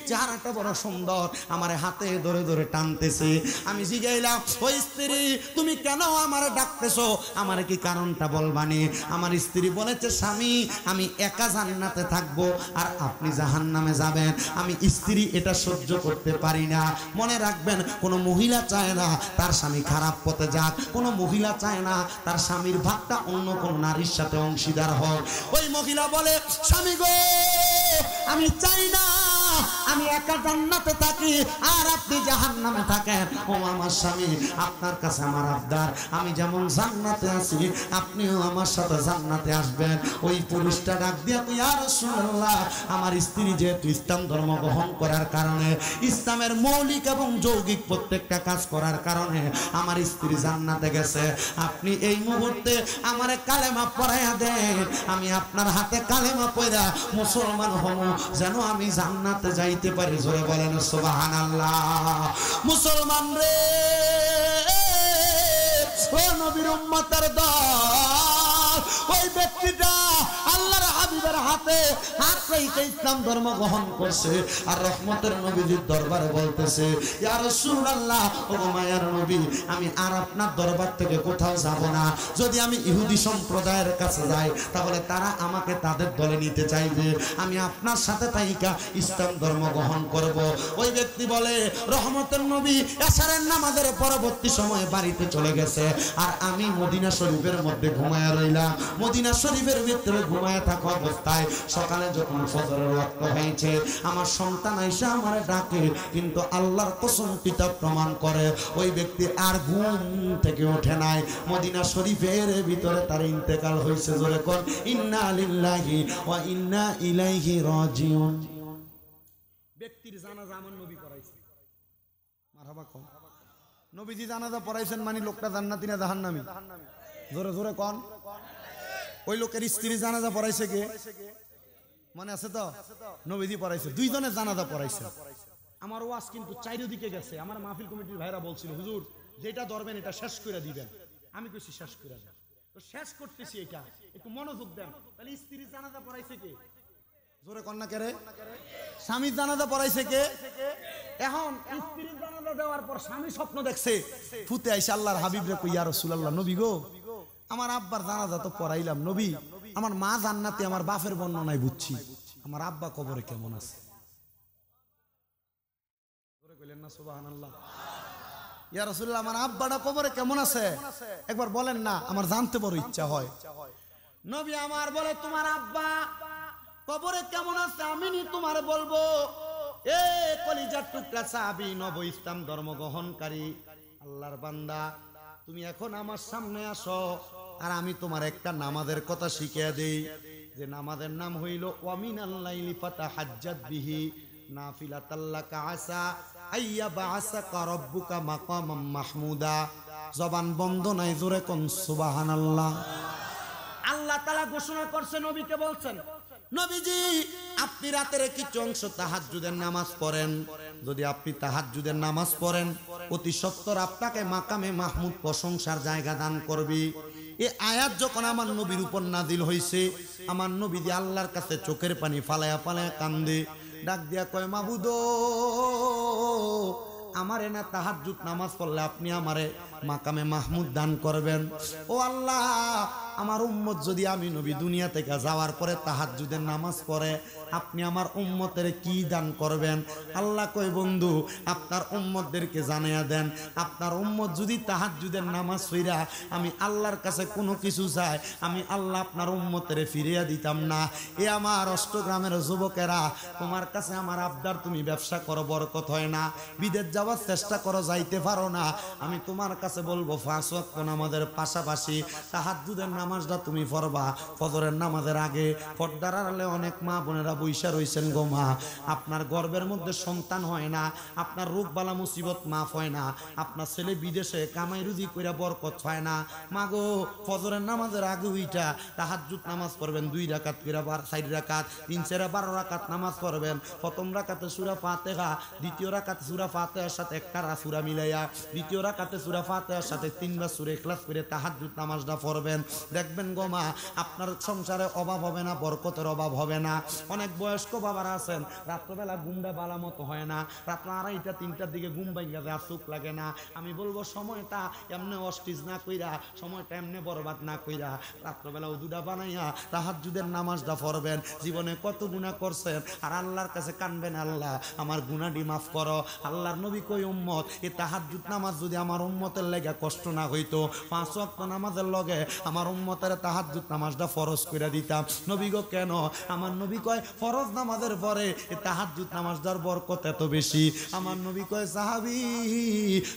A: চেহারাটা বড় সুন্দর, আমার হাতে ধরে ধরে টানতেছে। আমি জিজ্ঞাইলাম, ওই স্ত্রী তুমি কেন আমারে ডাকতেছো, আমার কি কারণটা বলবানি? আমার স্ত্রী বলেছে, স্বামী আমি একা জান্নাতে থাকবো আর আপনি জাহান্নামে যাবেন, আমি স্ত্রী এটা সহ্য করতে পারি না। মনে রাখবেন, কোনো মহিলা চায় না তার স্বামী খারাপ পথে যাক, কোনো মহিলা চায় না তার স্বামীর ভাগটা অন্য কোনো নারীর সাথে অংশীদার হোক। ওই মহিলা বলে, স্বামী গো, আমি চাই না আমি একা জান্নাতে থাকি আর আপনি জাহান্নামে থাকেন। ও আমার স্বামী, আপনার কাছে আমার আবদার, আমি যেমন জান্নাতে আছি আপনিও আমার সাথে জান্নাতে আসবেন। ওই পুরুষটা ডাক দিয়া, ইয়া রাসূলুল্লাহ, আমার স্ত্রী যেহেতু ইসলাম ধর্ম গ্রহণ করার কারণে, ইসলামের মৌলিক এবং যৌগিক প্রত্যেকটা কাজ করার কারণে আমার স্ত্রী জান্নাতে গেছে, আপনি এই মুহূর্তে আমারে কালেমা পড়াইয়া দেন, আমি আপনার হাতে কালেমা পড়া মুসলমান হব, যেন আমি জান্নাতে যাইতে পারি। জোরে বলেন সুবহানাল্লাহ। মুসলমান রে, ও নবীর উম্মতের দল, ওই ব্যক্তিটা আল্লাহর হাবিবের হাতে হাত রেখে ইসলাম ধর্ম গ্রহণ করছে আর রহমতের নবীজির দরবারে বলতেছে, ইয়া রাসূলুল্লাহ, ও মায়ার নবী, আমি আর আপনার দরবার থেকে কোথাও যাব না। যদি আমি ইহুদি সম্প্রদায়ের কাছে যাই তাহলে তারা আমাকে তাদের দলে নিতে চাইবে, আমি আপনার সাথে তাইকা ইসলাম ধর্ম গ্রহণ করব। ওই ব্যক্তি বলে, রহমতের নবী এশারের নামাজের পরবর্তী সময়ে বাড়িতে চলে গেছে আর আমি মদিনা শরীফের মধ্যে ঘুমায়া রইলাম। মদিনা শরীফের ভিতরে ঘুমায়া থাকা অবস্থায় সকালে যখন ফজরের ওয়াক্ত হয়েছে, আমার সন্তান আয়েশা আমারে ডাকে, কিন্তু আল্লাহর কসম কিতাব প্রমাণ করে ওই ব্যক্তি আর ঘুম থেকে ওঠে নাই। মদিনা শরীফের ভিতরে তার ইন্তেকাল হয়েছে। জোরে কোন ইন্না লিল্লাহি ওয়া ইন্না ইলাইহি রাজিউন। ব্যক্তির জানাজা আমার নবী পড়াইছে। মারহাবা কোন নবীজি জানাজা পড়াইছেন মানে লোকটা জান্নাতি না জাহান্নামী? জোরে জোরে কোন। ওই লোকের স্ত্রী জানাজা পড়াইছে কে? মনে আছে তো? নবীজি পড়াইছে, দুইজনের জানাজা পড়াইছে। আমার ওয়াজ কিন্তু চারিদিকে গেছে। আমার মাহফিল কমিটির ভাইরা বলছিল, হুজুর যেটা ধরবেন এটা শেষ করে দিবেন। আমি কইছি শেষ করে দেন, তো শেষ করতেছি, এটা একটু মনোযোগ দেন। তাহলে স্ত্রী জানাজা পড়াইছে কে? জোরে কন্যা কে রে? স্বামীর জানাজা পড়াইছে কে? এখন স্ত্রীর জানাজা দেওয়ার পর স্বামী স্বপ্ন দেখছে, ফুতে আইসা আল্লাহর হাবিব রে কই, ইয়া রাসূলুল্লাহ, নবী গো, আমার আব্বার জানাজা তো পড়াইলাম, নবী আমার মা জান্নাতে, আমার বাপের বর্ণনায় বুঝছি, আমার আব্বা কবরে কেমন আছে? জোরে কইলেন না সুবহানাল্লাহ। ইয়া রাসূলুল্লাহ, আমার আব্বাটা কবরে কেমন আছে একবার বলেন না, আমার জানতে বড় ইচ্ছা হয়। নবী আমার বলে, তোমার আব্বা কবরে কেমন আছে আমি নি তোমার বলবো। এ কলিজার টুকরা সাহাবী, নব ইসলাম ধর্ম গ্রহণকারী আল্লাহর বান্দা, তুমি এখন আমার সামনে আসো আর আমি তোমার একটা নামাজের কথা শিখিয়ে দেই, যে নামাজের নাম হইল ওয়ামিনাল লাইলি ফাতাহাজ্জাত বিহি নাফিলাতাল লাকা আসা আইয়া বাআসাকা রাব্বুকা মাকামাম মাহমুদা। জবান বন্ধ নাই, জোরে কোন সুবহানাল্লাহ। আল্লাহ তাআলা ঘোষণা করছে, নবীকে বলছেন, নবীজি আপনি রাতের কিছু অংশ তাহাজ্জুদের নামাজ পড়েন, যদি আপনি তাহাজ্জুদের নামাজ পড়েন অতি সত্বর আপনাকে মাকামে মাহমুদ প্রশংসার জায়গা দান করবি। এই আয়াত যখন আমার নবীর উপর নাজিল হইছে, আমার নবীজি আল্লাহর কাছে চোখের পানি ফালায়া ফালায়া কান্দে, ডাক দিয়া কয়, মাবুদ আমারে না তাহাজ্জুদ নামাজ পড়লে আপনি আমারে মাকামে মাহমুদ দান করবেন। ও আল্লাহ, আমার উম্মত যদি আমি নবী দুনিয়া থেকে যাওয়ার পরে তাহাজ্জুদের নামাজ পড়ে, আপনি আমার উম্মতের কি দান করবেন? আল্লাহ কয়, বন্ধু আপনার উম্মতদেরকে জানাইয়া দেন, আপনার উম্মত যদি তাহাজ্জুদের নামাজ পড়া আমি আল্লাহর কাছে কোনো কিছু চাই, আমি আল্লাহ আপনার উম্মতের ফিরিয়ে দিতাম না। এ আমার অষ্টগ্রামের যুবকেরা, তোমার কাছে আমার আবদার, তুমি ব্যবসা করো বরকত হয় না, বিদেশ যাওয়ার চেষ্টা করো যাইতে পারো না, আমি তোমার কাছে কাছে বলবো 5 ওয়াক্ত নামাজের পাশাপাশি তাহাজ্জুদের নামাজটা তুমি পড়বা ফজরের নামাজের আগে। পর্দার আড়ালে অনেক মা বোনেরা বইসা রইছেন গো মা, আপনার গর্ভের মধ্যে সন্তান হয় না, আপনার রোগ বালা মুসিবত মাফ হয় না, আপনার ছেলে বিদেশে কামাই রুজি কইরা বরকত হয় না। মা গো, ফজরের নামাজের আগে উইটা তাহাজ্জুদ নামাজ পড়বেন 2 রাকাত কইরা 4 রাকাত 3 4 12 রাকাত নামাজ পড়বেন। প্রথম রাকাতে সূরা ফাতিহা, দ্বিতীয় রাকাতে সূরা ফাতিহার সাথে একটা সূরা মিলাইয়া, দ্বিতীয় রাকাতে সূরা ফাতিহার সাথে 3 বার সূরা ইখলাস করে তাহাজ্জুদ নামাজটা পড়বেন। দেখবেন গো মা, আপনার সংসারে অভাব হবে না, বরকতের অভাব হবে না। অনেক বয়স্ক বাবারা আছেন, রাত্রবেলা ঘুমটা বালা মতো হয় না, রাত্র 2:30 3টার দিকে ঘুম ভাঙা যায়, আর চোখ লাগে না। আমি বলবো সময়টা এমনি অস্টিজ না কইরা, সময়টা এমনি বরবাদ না কইরা রাত্রবেলা উদুটা বানাইয়া তাহাজ্জুদের নামাজটা পড়বেন। জীবনে কত গুনাহ করছেন আর আল্লাহর কাছে কানবেন, আল্লাহ আমার গুনাহটি মাফ করো। আল্লাহর নবী কই উম্মত, এই তাহাজ্জুদ নামাজ যদি আমার উম্মতের লেগে কষ্ট না হইতো, 5 ওয়াক্ত নামাজের লগে আমার উম্মতের তাহাজ্জুদ নামাজটা ফরজ কইরা দিতাম। নবী গো কেন? আমার নবী কয় ফরজ নামাজের পরে এই তাহাজ্জুদ নামাজটার বরকত এত বেশি। আমার নবী কয় সাহাবী,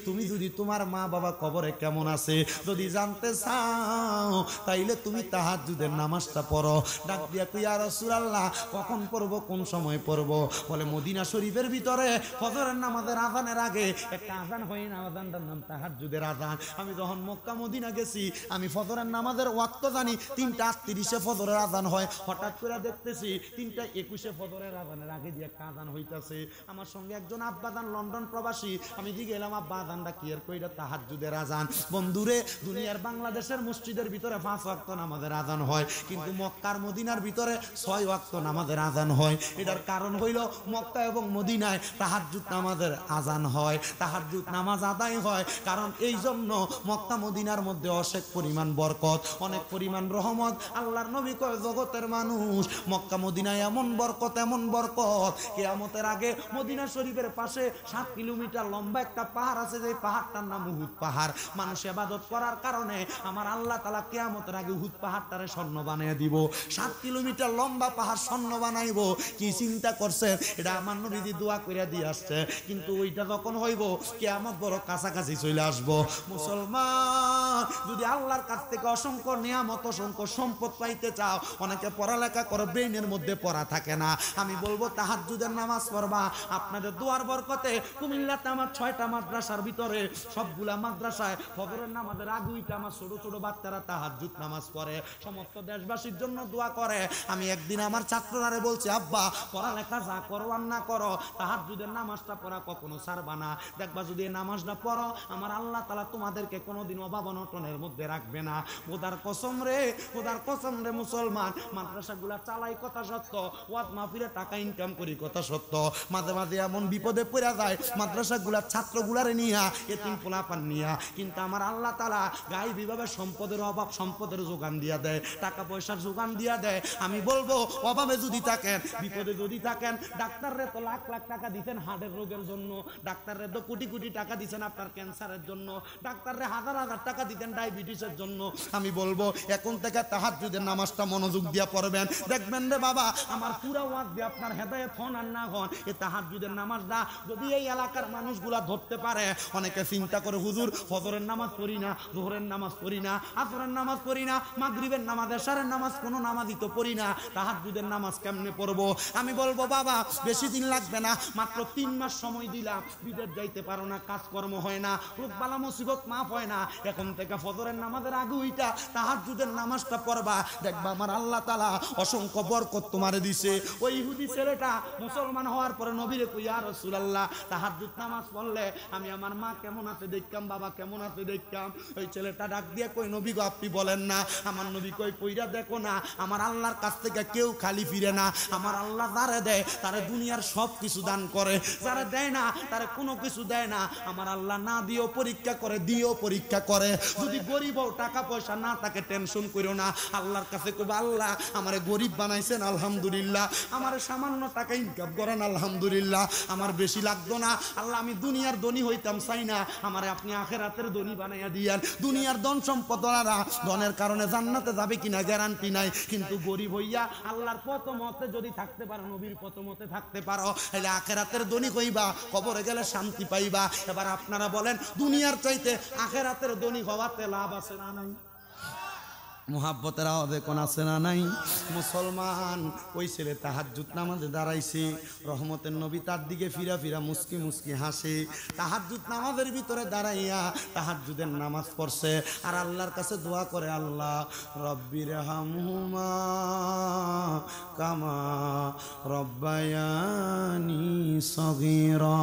A: তুমি যদি তোমার মা বাবা কবরে কেমন আছে যদি জানতে চাও, তাইলে তুমি তাহাজ্জুদের নামাজটা পড়ো। ডাক দিয়া কই ইয়া রাসূলুল্লাহ, কখন পড়বো, কোন সময় পড়বো? বলে মদিনা শরীফের ভিতরে ফজরের নামাজের আযানের আগে একটা আযান হয় না, আযানটার নাম তাহাজ্জুদের আযান। আমি যখন মক্কা মদিনা গেছি, আমি ফজরের নামাজের ওয়াক্ত জানি 3:38 ফজরের আযান হয়। হঠাৎ করে দেখতেছি 3:21 ফজরের আযানের আগে দিয়ে একটা আযান হইতাছে। আমার সঙ্গে একজন আব্বাজান লন্ডন প্রবাসী, আমি দিয়ে গেলাম আব্বা আযানটা কি এর কইরা তাহাজ্জুদের আযান। বন্ধুরে, দুনিয়ার বাংলাদেশের মসজিদের ভিতরে 5 ওয়াক্ত নামাজের আযান হয়, কিন্তু মক্কার মদিনার ভিতরে 6 ওয়াক্ত নামাজের আযান হয়। এটার কারণ হইল মক্কা এবং মদিনায় তাহাজ্জুদ নামাজের আযান হয়, তাহাজ্জুদ নামাজ আদায় হয়। কারণ এই জন্য মক্কা মদিনার মধ্যে অশেষ পরিমাণ বরকত, অনেক পরিমাণ রহমত। আল্লাহর নবী কয় জগতের মানুষ, মক্কা মদিনায় এমন বরকত, এমন বরকত, কিয়ামতের আগে মদিনা শরীফের পাশে 7 কিলোমিটার লম্বা একটা পাহাড় আছে, যে পাহাড়টার নাম উহুদ পাহাড়। মানুষ ইবাদত করার কারণে আমার আল্লাহ তাআলা কিয়ামতের আগে উহুদ পাহাড়টারে স্বর্ণ বানিয়ে দিব। 7 কিলোমিটার লম্বা পাহাড় স্বর্ণ বানাইবো, কি চিন্তা করছে? এটা আমার নবীজি দোয়া কইরা দিয়ে আসছে। কিন্তু ওইটা যখন হইব, কিয়ামত বড় কাছাকাছি চলে আসবো। মুসলমান, যদি আল্লাহর কাছ থেকে অসংখ্য নিয়ামত, অসংখ্য সম্পদ পাইতে চাও, অনেকে পড়ালেখা করে ব্রেইনের মধ্যে পড়া থাকে না, আমি বলবো তাহাজ্জুদের নামাজ পড়বা। আপনাদের দোয়ার বরকতে কুমিল্লাতে আমার 6টা মাদ্রাসার ভিতরে সবগুলা মাদ্রাসায় ফজরের নামাজের আগে আমার ছোট ছোট বাচ্চারা তাহাজ্জুদ নামাজ পড়ে, সমস্ত দেশবাসীর জন্য দোয়া করে। আমি একদিন আমার ছাত্ররারে বলছি, আব্বা পড়ালেখা যা করো আর না করো, তাহাজ্জুদের নামাজটা পড়া কখনো ছাড়বা না। দেখবা যদি এই নামাজটা পড়ো, আমার আল্লাহ তাআলা তোমাদেরকে কোনোদিন অভাব অনটনের মধ্যে রাখবে না। খোদার কসম রে, খোদার কসম রে মুসলমান, মাদ্রাসাগুলা চালাই কথা সত্য, ওয়াজ মাহফিলে টাকা ইনকাম করি কথা সত্য, মাঝে মাঝে এমন বিপদে পড়া যায় মাদ্রাসাগুলার ছাত্রগুলারে নিয়া, এতিম পোলাপান নিয়া, কিন্তু আমার আল্লাহ তাআলা গায়বী ভাবে সম্পদের অভাব, সম্পদের যোগান দিয়া দেয়, টাকা পয়সার যোগান দিয়া দেয়। আমি বলবো অভাবে যদি থাকেন, বিপদে যদি থাকেন, ডাক্তাররে তো লাখ লাখ টাকা দিতেন হার্টের রোগের জন্য, ডাক্তাররে তো কোটি কোটি টাকা দিতেন আপনার ক্যান্সারের জন্য, ডাক্তাররে হাজার হাজার টাকা দিতেন ডায়াবেটিসের জন্য। আমি বলবো এখন থেকে তাহাজ্জুদের নামাজটা মনোযোগ দিয়া পড়বেন। দেখবেন রে বাবা, আমার পুরা ওয়াজ দিয়ে আপনার হেদায়েত হন আর না হন, এই তাহাজ্জুদের নামাজটা যদি এই এলাকার মানুষগুলা ধরতে পারে। অনেকে চিন্তা করে হুজুর ফজরের নামাজ পড়ি না, যোহরের নামাজ পড়ি না, আসরের নামাজ পড়ি না, মাগরিবের নামাজ, এশারের নামাজ, কোনো নামাজই তো পড়ি না, তাহাজ্জুদের নামাজ কেমনে পড়বো? আমি বলবো বাবা, বেশি দিন লাগবে না, মাত্র 3 মাস সময় দিলাম, বিদেশ যাইতে পারো না, কাজকর্ম হয় না, রোগ বালা মুসিবত মাফ হয় না, এখন থেকে ফজরের নামাজের আগে ওইটা তাহাজ্জুদের নামাজটা পড়বা, দেখবা আমার আল্লাহ তাআলা অসংখ্য বরকত তোমারে দিছে। ওই ইহুদি ছেলেটা মুসলমান হওয়ার পরে নবীরে কই, ইয়া রাসূলুল্লাহ তাহাজ্জুদ নামাজ পড়লে আমি আমার মা কেমন আছে দেখতাম, বাবা কেমন আছে দেখতাম। ওই ছেলেটা ডাক দিয়ে কই, নবী গো আপনি বলেন না। আমার নবী কই, কইরা দেখো না, আমার আল্লাহর কাছ থেকে কেউ খালি ফিরে না। আমার আল্লাহ যারে দেয় তারে দুনিয়ার সব কিছু দান করে, যারা দেয় না তারে কোনো কিছু দেয় না। আমার আল্লাহ না দিয়েও পরীক্ষা করে, দিয়েও পরীক্ষা করে। যদি গরিব টাকা পয়সা না তাকে টেনশন করো না, আল্লাহর কাছে কইবা, আল্লাহ আমারে গরিব বানাইছেন আলহামদুলিল্লাহ, আমারে সামান্য টাকা ইনকাম করেন আলহামদুলিল্লাহ, আমার বেশি লাগতো না আল্লাহ, আমি দুনিয়ার ধনী হইতাম চাই না, আমারে আপনি আখিরাতের ধনী বানাইয়া দিয়েন। দুনিয়ার ধন সম্পদরা ধনের কারণে জান্নাতে যাবে কিনা গ্যারান্টি নাই, কিন্তু গরিব হইয়া আল্লাহর পথ মতে যদি থাকতে পারো, নবীর পথ মতে থাকতে পারো, তাহলে আখিরাতের ধনী হইবা, কবরে গেলে শান্তি পাইবা। এবার আপনারা বলেন, দুনিয়ার চাইতে আখেরাতের ধনী হওয়াতে লাভ আছে না নাই? মুহাব্বতের আওয়াজে কোন আছে না নাই? মুসলমান ওই ছেলে তাহাজ্জুদ নামাজে দাঁড়াইছে, রহমতের নবী তার দিকে ফিরা ফিরা মুস্কি মুস্কি হাসে। তাহাজ্জুদ নামাজের ভিতরে দাঁড়াইয়া তাহাজ্জুদের নামাজ পড়ছে আর আল্লাহর কাছে দোয়া করে, আল্লাহ রব্বির হামহুমা কামা রব্বায়ানি সগীরা।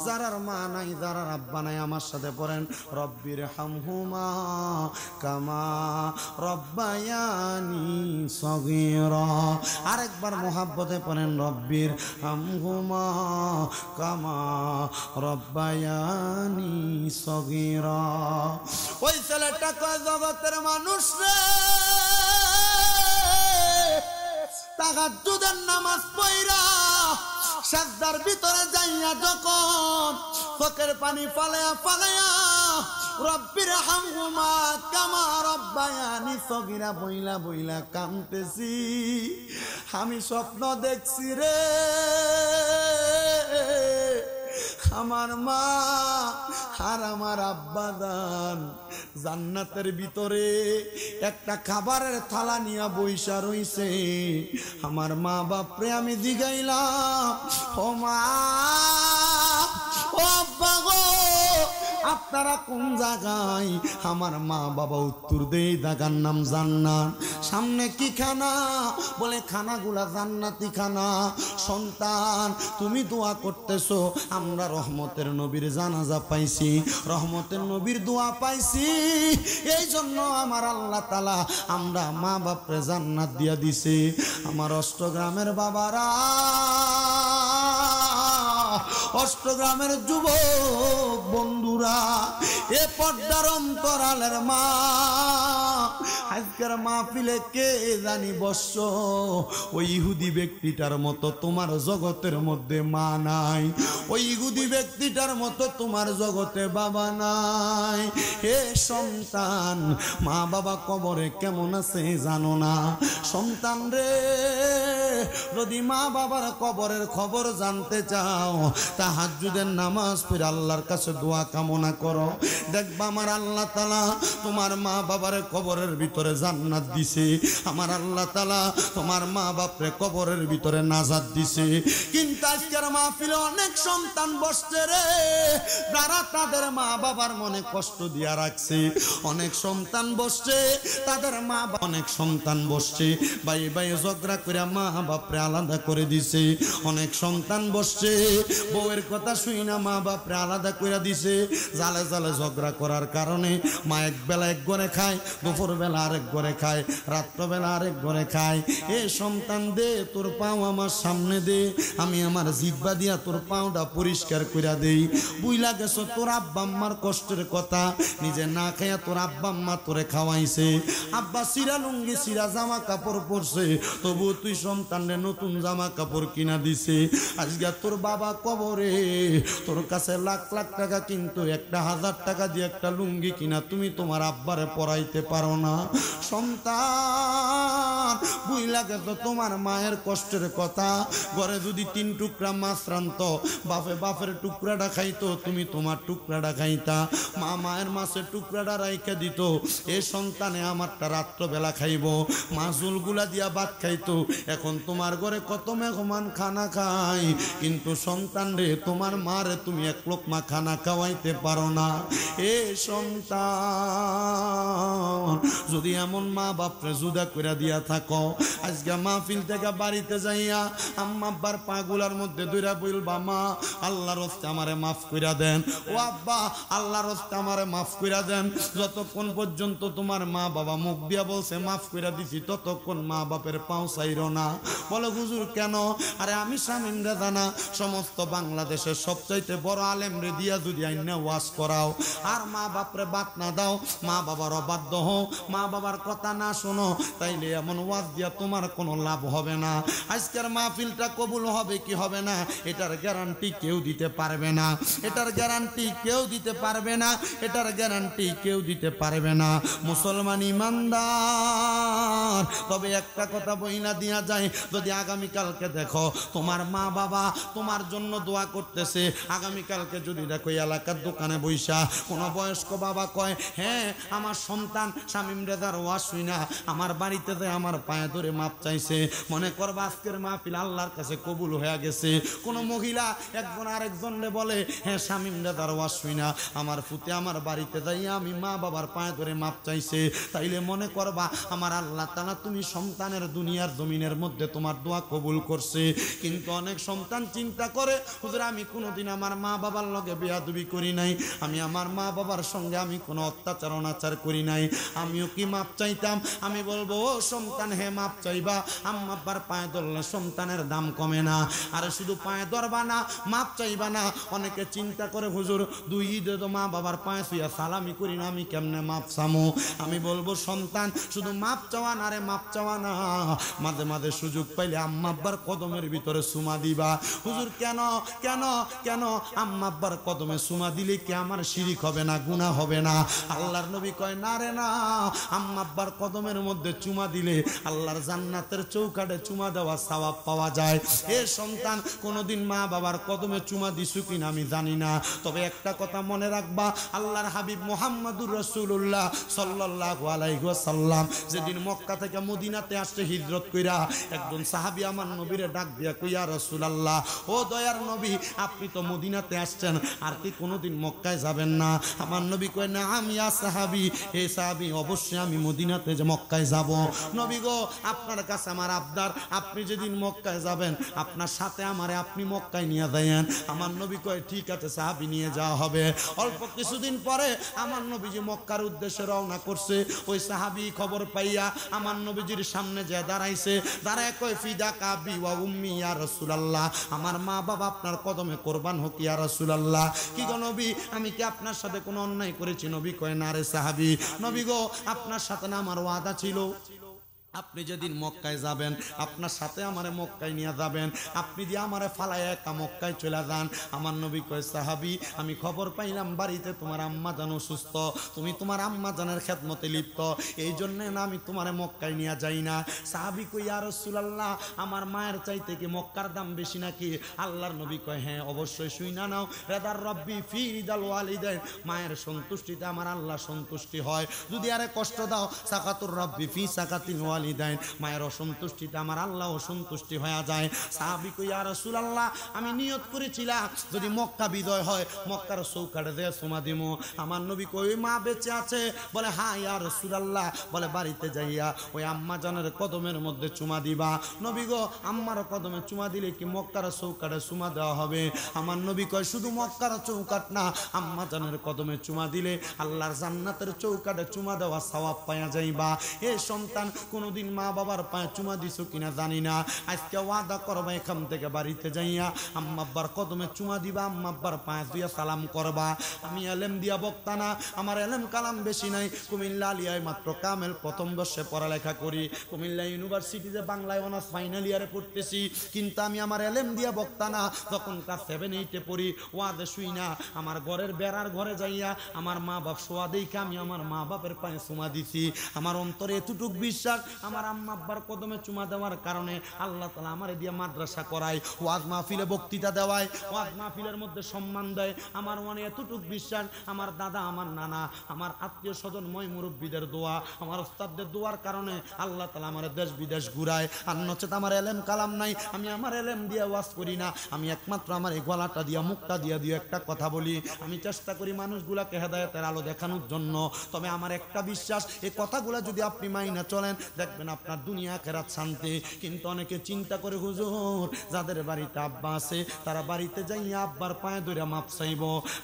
A: যারার মা নাই, যারার আব্বা নাই, আমার সাথে পড়েন, রব্বির হামহুমা কামা রব্বায়ানি সগীরা। আরেকবার মোহাব্বতে পড়েন, রব্বির হামহুমা কামা রব্বায়ানি সগীরা। ওই ছেলেটা কয়, জগতের মানুষ রে, তাহাজ্জুদের নামাজ পড়া সাজদার ভিতরে যাইয়া যখন চোখের পানি ফালায়া ফালায়া রব্বির হামহুমা কামা রব্বায়ানি সগীরা বইলা বইলা কাঁদতেছি, আমি স্বপ্ন দেখছি রে, আমার মা আর আমার আব্বা দান জান্নাতের ভিতরে একটা খাবারের থালা নিয়ে বইসা রইছে। আমার মা বাপরে আমি জিগাইলাম, ও মা ও আব্বা গো, আপনারা কোন জায়গায়? আমার মা বাবা উত্তর দেই, জায়গার নাম জান্নাত। সামনে কি খানা? বলে খানাগুলা জান্নাতি খানা। সন্তান তুমি দোয়া করতেছো, আমরা রহমতের নবীর জানাজা পাইছি, রহমতের নবীর দোয়া পাইছি, এই জন্য আমার আল্লাহ তাআলা আমরা মা বাপরে জান্নাত দিয়া দিছে। আমার অষ্টগ্রামের বাবারা, অষ্টগ্রামের যুবক বন্ধুরা, এ পর্দার অন্তরালের মা, আজকের মাহফিলে কে জানি বসছ, ওই ইহুদি ব্যক্তিটার মতো তোমার জগতের মধ্যে মা নাই, ওই ইহুদি ব্যক্তিটার মতো তোমার জগতে বাবা নাই। হে সন্তান, মা বাবা কবরে কেমন আছে জানো না? সন্তান রে, যদি মা বাবার কবরের খবর জানতে চাও, তাহাজ্জুদের নামাজ পড়ে আল্লাহর কাছে দোয়া কামনা করো, দেখবা আমার আল্লাহ তাআলা তোমার মা বাবার কবরের ভিতরে জান্নাত দিছে, আমার আল্লাহ তাআলা তোমার মা বাপরে কবরের ভিতরে নাজাত দিছে। কিন্তু আজকের মাহফিলে অনেক সন্তান বসছে রে, যারা তাদের মা বাবার মনে কষ্ট দিয়া রাখছে। অনেক সন্তান বসছে, তাদের মা, অনেক সন্তান বসছে ভাই ভাই ঝগড়া করে মা বাপরে আলাদা করে দিছে। অনেক সন্তান বসছে, বউয়ের কথা শুই না মা বাপরে আলাদা করে দিছে। জালে জালে ঝগড়া করার কারণে মা এক বেলা এক ঘরে খায়, দুপুর বেলা আরেক ঘরে খায়, রাত্রবেলা আরেক ঘরে খায়। এ সন্তান দে তোর পাও আমার সামনে দে, আমি আমার জিহ্বা দিয়া তোর পাওটা পরিষ্কার কইরা দেই। বুইলা গেছো তোর আব্বা আম্মার কষ্টের কথা, নিজে না খাইয়া তোর আব্বা আম্মা তোরে খাওয়াইছে। আব্বা সিরা লুঙ্গি সিরা জামা কাপড় পরছে, তবু তুই সন্তানরে নতুন জামা কাপড় কিনা দিছে। আজকে তোর বাবা কবরে, তোর কাছে লাখ লাখ টাকা, কিন্তু 1,000 টাকা দিয়ে একটা লুঙ্গি কিনা তুমি তোমার আব্বারে পরাইতে পারো না। সন্তান বুইলা গেছো তোমার মায়ের কষ্টের কথা। ঘরে যদি 3 টুকরা মাছ রান্ত, বাপে বাপের টুকরাটা খাইতো, তুমি তোমার টুকরাটা খাইতা, মা মায়ের মাছের টুকরাটা রাইখা দিত। এ সন্তানে আমারটা রাত্রবেলা খাইব, মাছুলগুলা দিয়া ভাত খাইতো। এখন তোমার ঘরে কত মেহমান খানা খায়, কিন্তু সন্তান রে তোমার মারে তুমি এক লোকমা খানা খাওয়াইতে পারো না। এ সন্তান, যদি এমন মা বাপরে জুদা করে দিয়া থাকো, আজকে মাহফিল থেকে বাড়িতে যাইয়া আম্মা আব্বার পাগুলার মধ্যে দুইরা বলবা, মা আল্লাহর রাস্তে আমারে মাফ কইরা দেন, ও আব্বা আল্লাহর রাস্তে আমারে মাফ কইরা দেন। যতক্ষণ পর্যন্ত তোমার মা বাবা মুখ দিয়া বলছে মাফ কইরা দিছি, ততক্ষণ মা বাপের পাও চাইরো না। বলে হুজুর কেন? আরে আমি শামীম রেজা না, সমস্ত বাংলাদেশের সবচাইতে বড় আলেম রে দিয়া যদি আইনা ওয়াজ করাও আর মা বাপরে বাত না দাও, মা বাবার অবাধ্য হও, মা বাবার কথা না শোনো, তাইলে এমন ওয়াজ দিয়া তোমার কোনো লাভ হবে না। আজকের মাহফিলটা কবুল হবে কি হবে না, এটার গ্যারান্টি কেউ দিতে পারবে না, এটার গ্যারান্টি কেউ দিতে পারবে না, এটার গ্যারান্টি কেউ দিতে পারবে না। মুসলমান ইমানদার, তবে একটা কথা বইলা দিয়া যায়, যদি আগামীকালকে দেখো তোমার মা বাবা তোমার জন্য দোয়া দোয়া করতেছে। আগামীকালকে যদি দেখো এলাকার দোকানে বইসা কোনো বয়স্ক বাবা কয়, হ্যাঁ আমার সন্তান শামীম রেজার ওয়াজ শুইনা আমার বাড়িতে যায় আমার পায়ে ধরে মাপ চাইছে, মনে করবা আজকের মাহফিল আল্লাহর কাছে কবুল হয়ে গেছে। কোনো মহিলা একজন আরেকজনরে বলে, হ্যাঁ শামীম রেজার ওয়াজ শুইনা আমার ফুতে আমার বাড়িতে যাইয়া আমি মা বাবার পায়ে ধরে মাপ চাইছে, তাইলে মনে করবা আমার আল্লাহ তাআলা তুমি সন্তানের দুনিয়ার জমিনের মধ্যে তোমার দোয়া কবুল করছে। কিন্তু অনেক সন্তান চিন্তা করে, হুজুর আমি কোনোদিন আমার মা বাবার লগে বেয়াদবি করি নাই, আমি আমার মা বাবার সঙ্গে আমি কোনো অত্যাচার অনাচার করি নাই, আমিও কি মাপ চাইতাম? আমি বলবো ও সন্তান, হে মাপ চাইবা, আম্মা আব্বার পায়ে ধরলে সন্তানের দাম কমে না। আর শুধু পায়ে ধরবা না, মাপ চাইবা না। অনেকে চিন্তা করে, হুজুর দুই ঈদে তো মা বাবার পায়ে শুইয়া সালামি করি না, আমি কেমনে মাপ চামো? আমি বলবো সন্তান, শুধু মাপ চাওয়া না রে, মাপ চাওয়া না, মাঝে মাঝে সুযোগ পাইলে আম্মা আব্বার কদমের ভিতরে সুমা দিবা। হুজুর কেন কেন কেন? আম্মা আব্বার কদমে সুমা দিলে কি আমার শিরিক হবে না, গুনাহ হবে না? আল্লাহর নবী কয় না রে না, আম্মা আব্বার কদমের মধ্যে চুমা দিলে আল্লাহর জান্নাতের চৌকাঠে চুমা দেওয়া সওয়াব পাওয়া যায়। এ সন্তান, কোনোদিন মা বাবার কদমে চুমা দিছু কিনা আমি জানি না, তবে একটা কথা মনে রাখবা, আল্লাহর হাবিব মুহাম্মদুর রাসূলুল্লাহ সাল্লাল্লাহু আলাইহি ওয়াসাল্লাম যেদিন মক্কা থেকে মদিনাতে আসছে হিজরত কইরা, একজন সাহাবী আমার নবীরে ডাক দিয়া কই, ইয়া রাসূলুল্লাহ, ও দয়ার নবী, আপনি তো মদিনাতে আসছেন, আর কি কোনোদিন মক্কায় যাবেন না? আমার নবী কয়, না আমি ইয়া সাহাবী, হে সাহাবী, অবশ্যই আমি মদিনাতে যে মক্কায় যাব। নবী গো, আপনার কাছে আমার আবদার, আপনি যেদিন মক্কায় যাবেন আপনার সাথে আমারে আপনি মক্কায় নিয়ে যাইয়েন। আমার নবী কয়, ঠিক আছে সাহাবী, নিয়ে যাওয়া হবে। অল্প কিছুদিন পরে আমার নবীজি মক্কার উদ্দেশ্যে রওনা করছে। ওই সাহাবী খবর পাইয়া আমার নবীজির সামনে যে দাঁড়াইছে, দাঁড়ায় কয়, ফিদাকা আবি ওয়া উম্মি ইয়া রাসূলুল্লাহ, আমার মা বাবা আপনার কদমে কোরবান হোক ইয়া রাসূলুল্লাহ। কি গো নবী, আমি কি আপনার সাথে কোনো অন্যায় করেছি? নবী কয়, না রে সাহাবী, নবী গো, আপনার সাথে না আমার ওয়াদা ছিল, আপনি যেদিন মক্কায় যাবেন আপনার সাথে আমারে মক্কায় নিয়ে যাবেন, আপনি যে আমারে ফালায় একা মক্কায় চলে যান। আমার নবী কয়, সাহাবী, আমি খবর পাইলাম বাড়িতে তোমার আম্মা জান অসুস্থ, তুমি তোমার আম্মা জানের খেদমতে লিপ্ত, এই জন্য না আমি তোমারে মক্কায় নিয়ে যাই না। সাহাবী কই, ইয়া রাসূলুল্লাহ, আমার মায়ের চাইতে কি মক্কার দাম বেশি নাকি? আল্লাহর নবী কয়, হ্যাঁ অবশ্যই, শুইনা নাও, রেদার রব্বি ফি রিদাল ওয়ালিদাইন, মায়ের সন্তুষ্টিতে আমার আল্লাহ সন্তুষ্টি হয়। যদি আরে কষ্ট দাও, সাকাতুর রব্বি ফি সাকাতিন ওয়ালিদাইন, মায়ের অসন্তুষ্টিতে আমার আল্লাহ অসন্তুষ্টি হয়ে যায়। সাহাবী কই, ইয়া রাসূলুল্লাহ, আমি নিয়ত করেছিলাম যদি মক্কা বিজয় হয় মক্কার চৌকাঠে দিয়ে চুমা দিমু। আমার নবী কই, মা বেঁচে আছে? বলে হ্যাঁ ইয়া রাসূলুল্লাহ। বলে বাড়িতে যাইয়া ওই আম্মা জানের কদমের মধ্যে চুমা দিবা। নবী গো, আম্মার কদমে চুমা দিলে কি মক্কার চৌকাঠে চুমা দেওয়া হবে? আমার নবী কয়, শুধু মক্কার চৌকাঠ না, আম্মা জানের কদমে চুমা দিলে আল্লাহর জান্নাতের চৌকাঠে চুমা দেওয়া সওয়াব পাওয়া যাইবা। এ সন্তান, কোনদিন মা বাবার পায়ে চুমা দিছো কিনা জানি না, আজকে ওয়াদা করবা এখান থেকে বাড়িতে যাইয়া আম্মা আব্বার কদমে চুমা দিবা, আম্মা আব্বার পায়ে দিয়া সালাম করবা। আমি এলেম দিয়া বক্তা না, আমার এলেম কালাম বেশি নাই, কুমিল্লা আলিয়ায় মাত্র কামেল প্রথম বর্ষে পড়ালেখা করি, কুমিল্লা ইউনিভার্সিটিতে বাংলায় অনার্স ফাইনাল ইয়ারে পড়তেছি, কিন্তু আমি আমার এলেম দিয়া বক্তা না। যখন ক্লাস 7-8 পড়ি, ওয়াদে শুই না, আমার ঘরের বেড়ার ঘরে যাইয়া আমার মা বাপ শোয়া দেখে আমি আমার মা বাপের পায়ে চুমা দিছি। আমার অন্তরে এতটুক বিশ্বাস, আমার আম্মা আব্বার কদমে চুমা দেওয়ার কারণে আল্লাহ তাআলা আমারে দিয়া মাদ্রাসা করায়, ওয়াজ মাহফিলে বক্তৃতা দেওয়ায়, ওয়াজ মাহফিলের মধ্যে সম্মান দেয়। আমার মনে এতটুক বিশ্বাস, আমার দাদা, আমার নানা, আমার আত্মীয় স্বজন, ময় মুরব্বীদের দোয়া, আমার ওস্তাদদের দোয়ার কারণে আল্লাহ তাআলা আমার দেশ বিদেশ ঘুরায়। আর নচেত আমার এলেম কালাম নাই, আমি আমার এলেম দিয়ে ওয়াজ করি না, আমি একমাত্র আমার এই গলাটা দিয়া, মুখটা দিয়া দিয়ে একটা কথা বলি। আমি চেষ্টা করি মানুষগুলাকে হেদায়েতের আলো দেখানোর জন্য। তবে আমার একটা বিশ্বাস, এই কথাগুলো যদি আপনি মাইনা চলেন, দেখবেন আপনার দুনিয়া আখিরাত শান্তি। কিন্তু অনেকে চিন্তা করে, হুজুর যাদের বাড়িতে আব্বা আছে তারা বাড়িতে যাইয়া আব্বার পায়ে ধরে মাপ চাইব,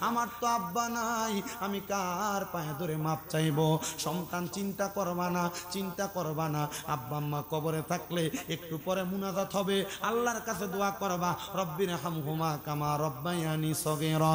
A: আমার তো আব্বা নাই, আমি কার পায়ে ধরে মাপ চাইব? সন্তান, চিন্তা করবা না, চিন্তা করবা না। আব্বা আম্মা কবরে থাকলে একটু পরে মুনাজাত হবে, আল্লাহর কাছে দোয়া করবা, রব্বির হামহুমা কামা রব্বায়ানি সগীরা,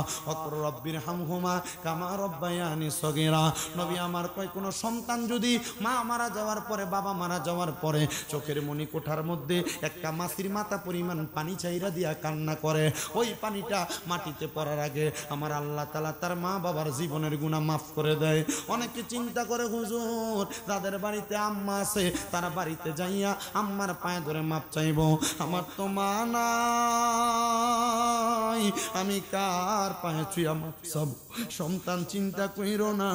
A: রব্বির হামহুমা কামা রব্বায়ানি সগীরা। নবী আমার কয়, কোন সন্তান যদি মা মারা যাওয়ার পরে বাবা মারা যাওয়ার পরে চোখের মনি কোঠার মধ্যে একটা মাছির মাথা পরিমাণ পানি চাইরা দিয়া কান্না করে। ওই পানিটা মাটিতে পড়ার আগে আমার আল্লাহ তাআলা তার মা বাবার জীবনের গুনাহ মাফ করে দেয়। অনেকে চিন্তা করে হুজুর যাদের বাড়িতে আম্মা আছে তারা বাড়িতে যাইয়া আম্মার পায়ে ধরে মাপ চাইব, আমার তো মা নাই, আমি কার পায়ে ছুঁয়া মাপ চাব? সন্তান চিন্তা কইরো না,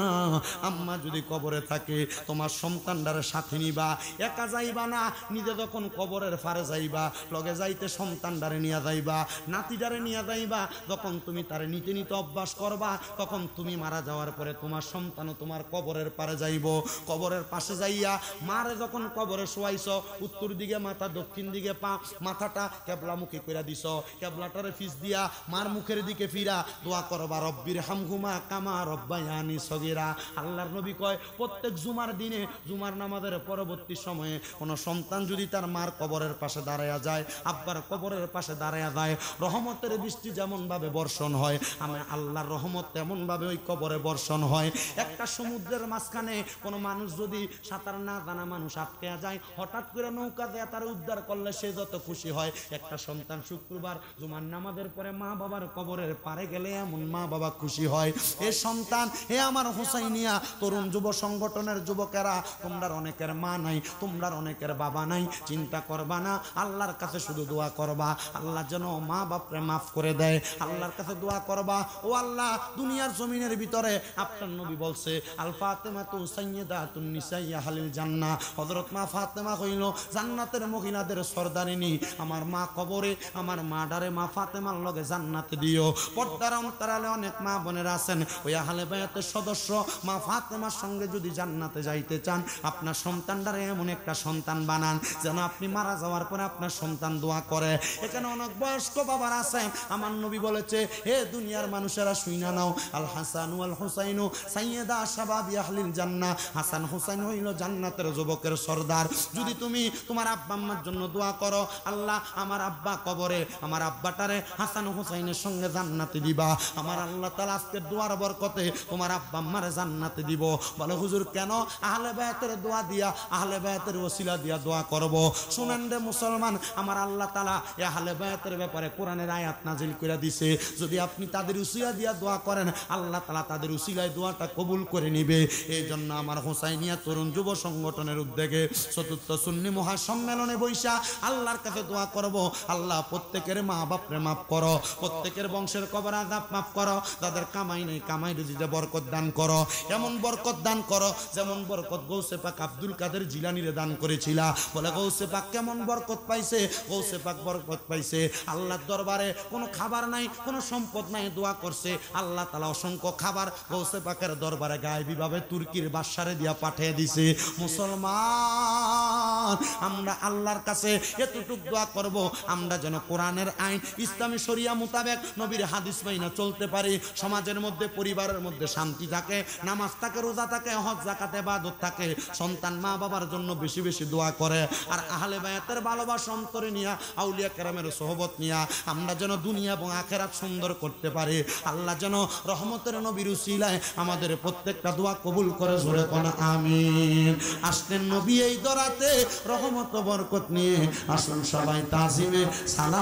A: আম্মা যদি কবরে থাকে তোমার সন্তানটারে সাথে নিবা, একা যাইবা না, নিজে যখন কবরের ফারে যাইবা লগে যাইতে সন্তানটারে নিয়া যাইবা, নাতিটারে নিয়া যাইবা। যখন তুমি তারে নিতে নিতে অভ্যাস করবা তখন তুমি মারা যাওয়ার পরে তোমার সন্তানও তোমার কবরের পারে যাইব। কবরের পাশে যাইয়া মারে যখন কবরে শোয়াইছ, উত্তর দিকে মাথা দক্ষিণ দিকে পা, মাথাটা কেবলামুখী কইরা দিছ, কেবলাটারে ফিস দিয়া মার মুখের দিকে ফিরা দোয়া করবা রব্বির হামহুমা কামা রব্বায়ানি সগীরা। আল্লাহর নবী কয় প্রত্যেক জুমার দিনে জুমার নামাজের পরবর্তী সময়ে কোনো সন্তান যদি তার মার কবরের পাশে দাঁড়ায়া যায়, আব্বার কবরের পাশে দাঁড়ায়া যায়, রহমতের বৃষ্টি যেমন ভাবে বর্ষণ হয়, আমি আল্লাহর রহমত তেমন ভাবে ওই কবরে বর্ষণ হয়। একটা সমুদ্রের মাঝখানে কোনো মানুষ যদি সাঁতার না জানা মানুষ আটকে যায়, হঠাৎ করে নৌকা দেয়া তার উদ্ধার করলে সে যত খুশি হয়, একটা সন্তান শুক্রবার জুমার নামাজের পরে মা বাবার কবরের পারে গেলে এমন মা বাবা খুশি হয়। এ সন্তান, হে আমার হুসাইনিয়া তরুণ যুব সংগঠনের যুবকেরা, তোমরা অনেকের মা নাই, তোমরা অনেকের বাবা নাই, চিন্তা করবা না, আল্লাহর কাছে শুধু দোয়া করবা আল্লাহ যেন মা বাপরে মাফ করে দেয়। আল্লাহর কাছে দোয়া করবা, ও আল্লাহ দুনিয়ার জমিনের ভিতরে আপনার নবী বলছে আল ফাতেমাতু সাইয়্যিদাতুন নিসাইয়া হালিল জান্নাহ, হযরত মা ফাতেমা হইল জান্নাতের মহিলাদের সরদারিনী। আমার মা কবরে, আমার মা ডারে মা ফাতেমার লগে জান্নাতে দিও। পর্দার অন্তরালে অনেক মা বোনেরা আছেন, ওই আহলে বায়াতের সদস্য মা ফাতেমার সঙ্গে যদি জান্নাতে যাইতে চান, আপনার সন্তানটারে এমন একটা সন্তান বানান যেন আপনি মারা যাওয়ার পরে আপনার সন্তান দোয়া করে। এখানে অনেক বয়স্ক বাবার আছেন, আমার নবী বলেছে হে দুনিয়ার মানুষেরা শুইনা নাও, আল হাসান ওয়াল হুসাইনু সাইয়্যিদা শাবাবি আহলিল জান্নাহ, হাসান হুসাইন হইল জান্নাতের যুবকের সরদার। যদি তুমি তোমার আব্বা আম্মার জন্য দোয়া করো, আল্লাহ আমার আব্বা কবরে, আমার আব্বাটারে হাসান হুসাইনের সঙ্গে জান্নাতে দিবা, আমার আল্লাহ তাআলা আজকের দোয়ার বরকতে তোমার আব্বা আম্মারে জান্নাতে দিব। বলে হুজুর কেন? আহলে বায়াতের দোয়া দিয়া, আহলে বায়াতের ওসিলা দিয়া দোয়া করব। শুনেন রে মুসলমান, আমার আল্লাহ তাআলা এই আহলে বায়াতের ব্যাপারে কোরআনের আয়াত নাজিল করে দিছে, যদি আপনি তাদের উসিলা দিয়া দোয়া করেন আল্লাহ তাআলা তাদের উসিলায় দোয়াটা কবুল করে নিবে। এই জন্য আমার হুসাইনিয়া তরুণ যুব সংগঠনের উদ্যোগে চতুর্থ সুন্নি মহাসম্মেলনে বৈশা আল্লাহর কাছে দোয়া করব, আল্লাহ প্রত্যেকের মা বাপরে মাফ করো, প্রত্যেকের বংশের কবর আযাব মাফ করো, যাদের কামাই নেই কামাই রুজিতে বরকত দান করো, এমন বরকত দান করো যেমন বরকত গৌসে পাক আব্দুল কাদের জিলানীরে দান করেছিলা। বলে গৌসে পাক কেমন বরকত পাইছে? গৌসে পাক বরকত পাইছে, আল্লাহর দরবারে কোনো খাবার নাই, কোনো সম্পদ নাই, দোয়া করছে, আল্লাহ তাআলা অসংখ্য খাবার গৌসে পাকের দরবারে গায়েবী ভাবে তুর্কির বাদশারে দিয়া পাঠিয়ে দিছে। মুসলমান, আমরা আল্লাহর কাছে এতটুকু দোয়া করব, আমরা যেন কোরআনের আইন ইসলামী শরিয়া মোতাবেক নবীর হাদিস মাইনা চলতে পারি, সমাজের মধ্যে পরিবারের মধ্যে শান্তি থাকে, নামাজ থাকে, রোজা থাকে, হজ যাকাত ইবাদত থাকে, সন্তান মা বাবার জন্য বেশি বেশি দোয়া করে, আর আহলে বায়াতের ভালোবাসা অন্তরে নিয়া, আউলিয়া কেরামের সোহবত নিয়া আমরা যেন দুনিয়া এবং আখিরাত সুন্দর করতে পারি। আল্লাহ যেন রহমতের নবীর উসিলায় আমাদের প্রত্যেকটা দোয়া কবুল করে, জোরে কোন আমিন। আসলেন নবী এই দরাতে রহমত ও বরকত নিয়ে, আসুন সবাই তাজিমে সালাম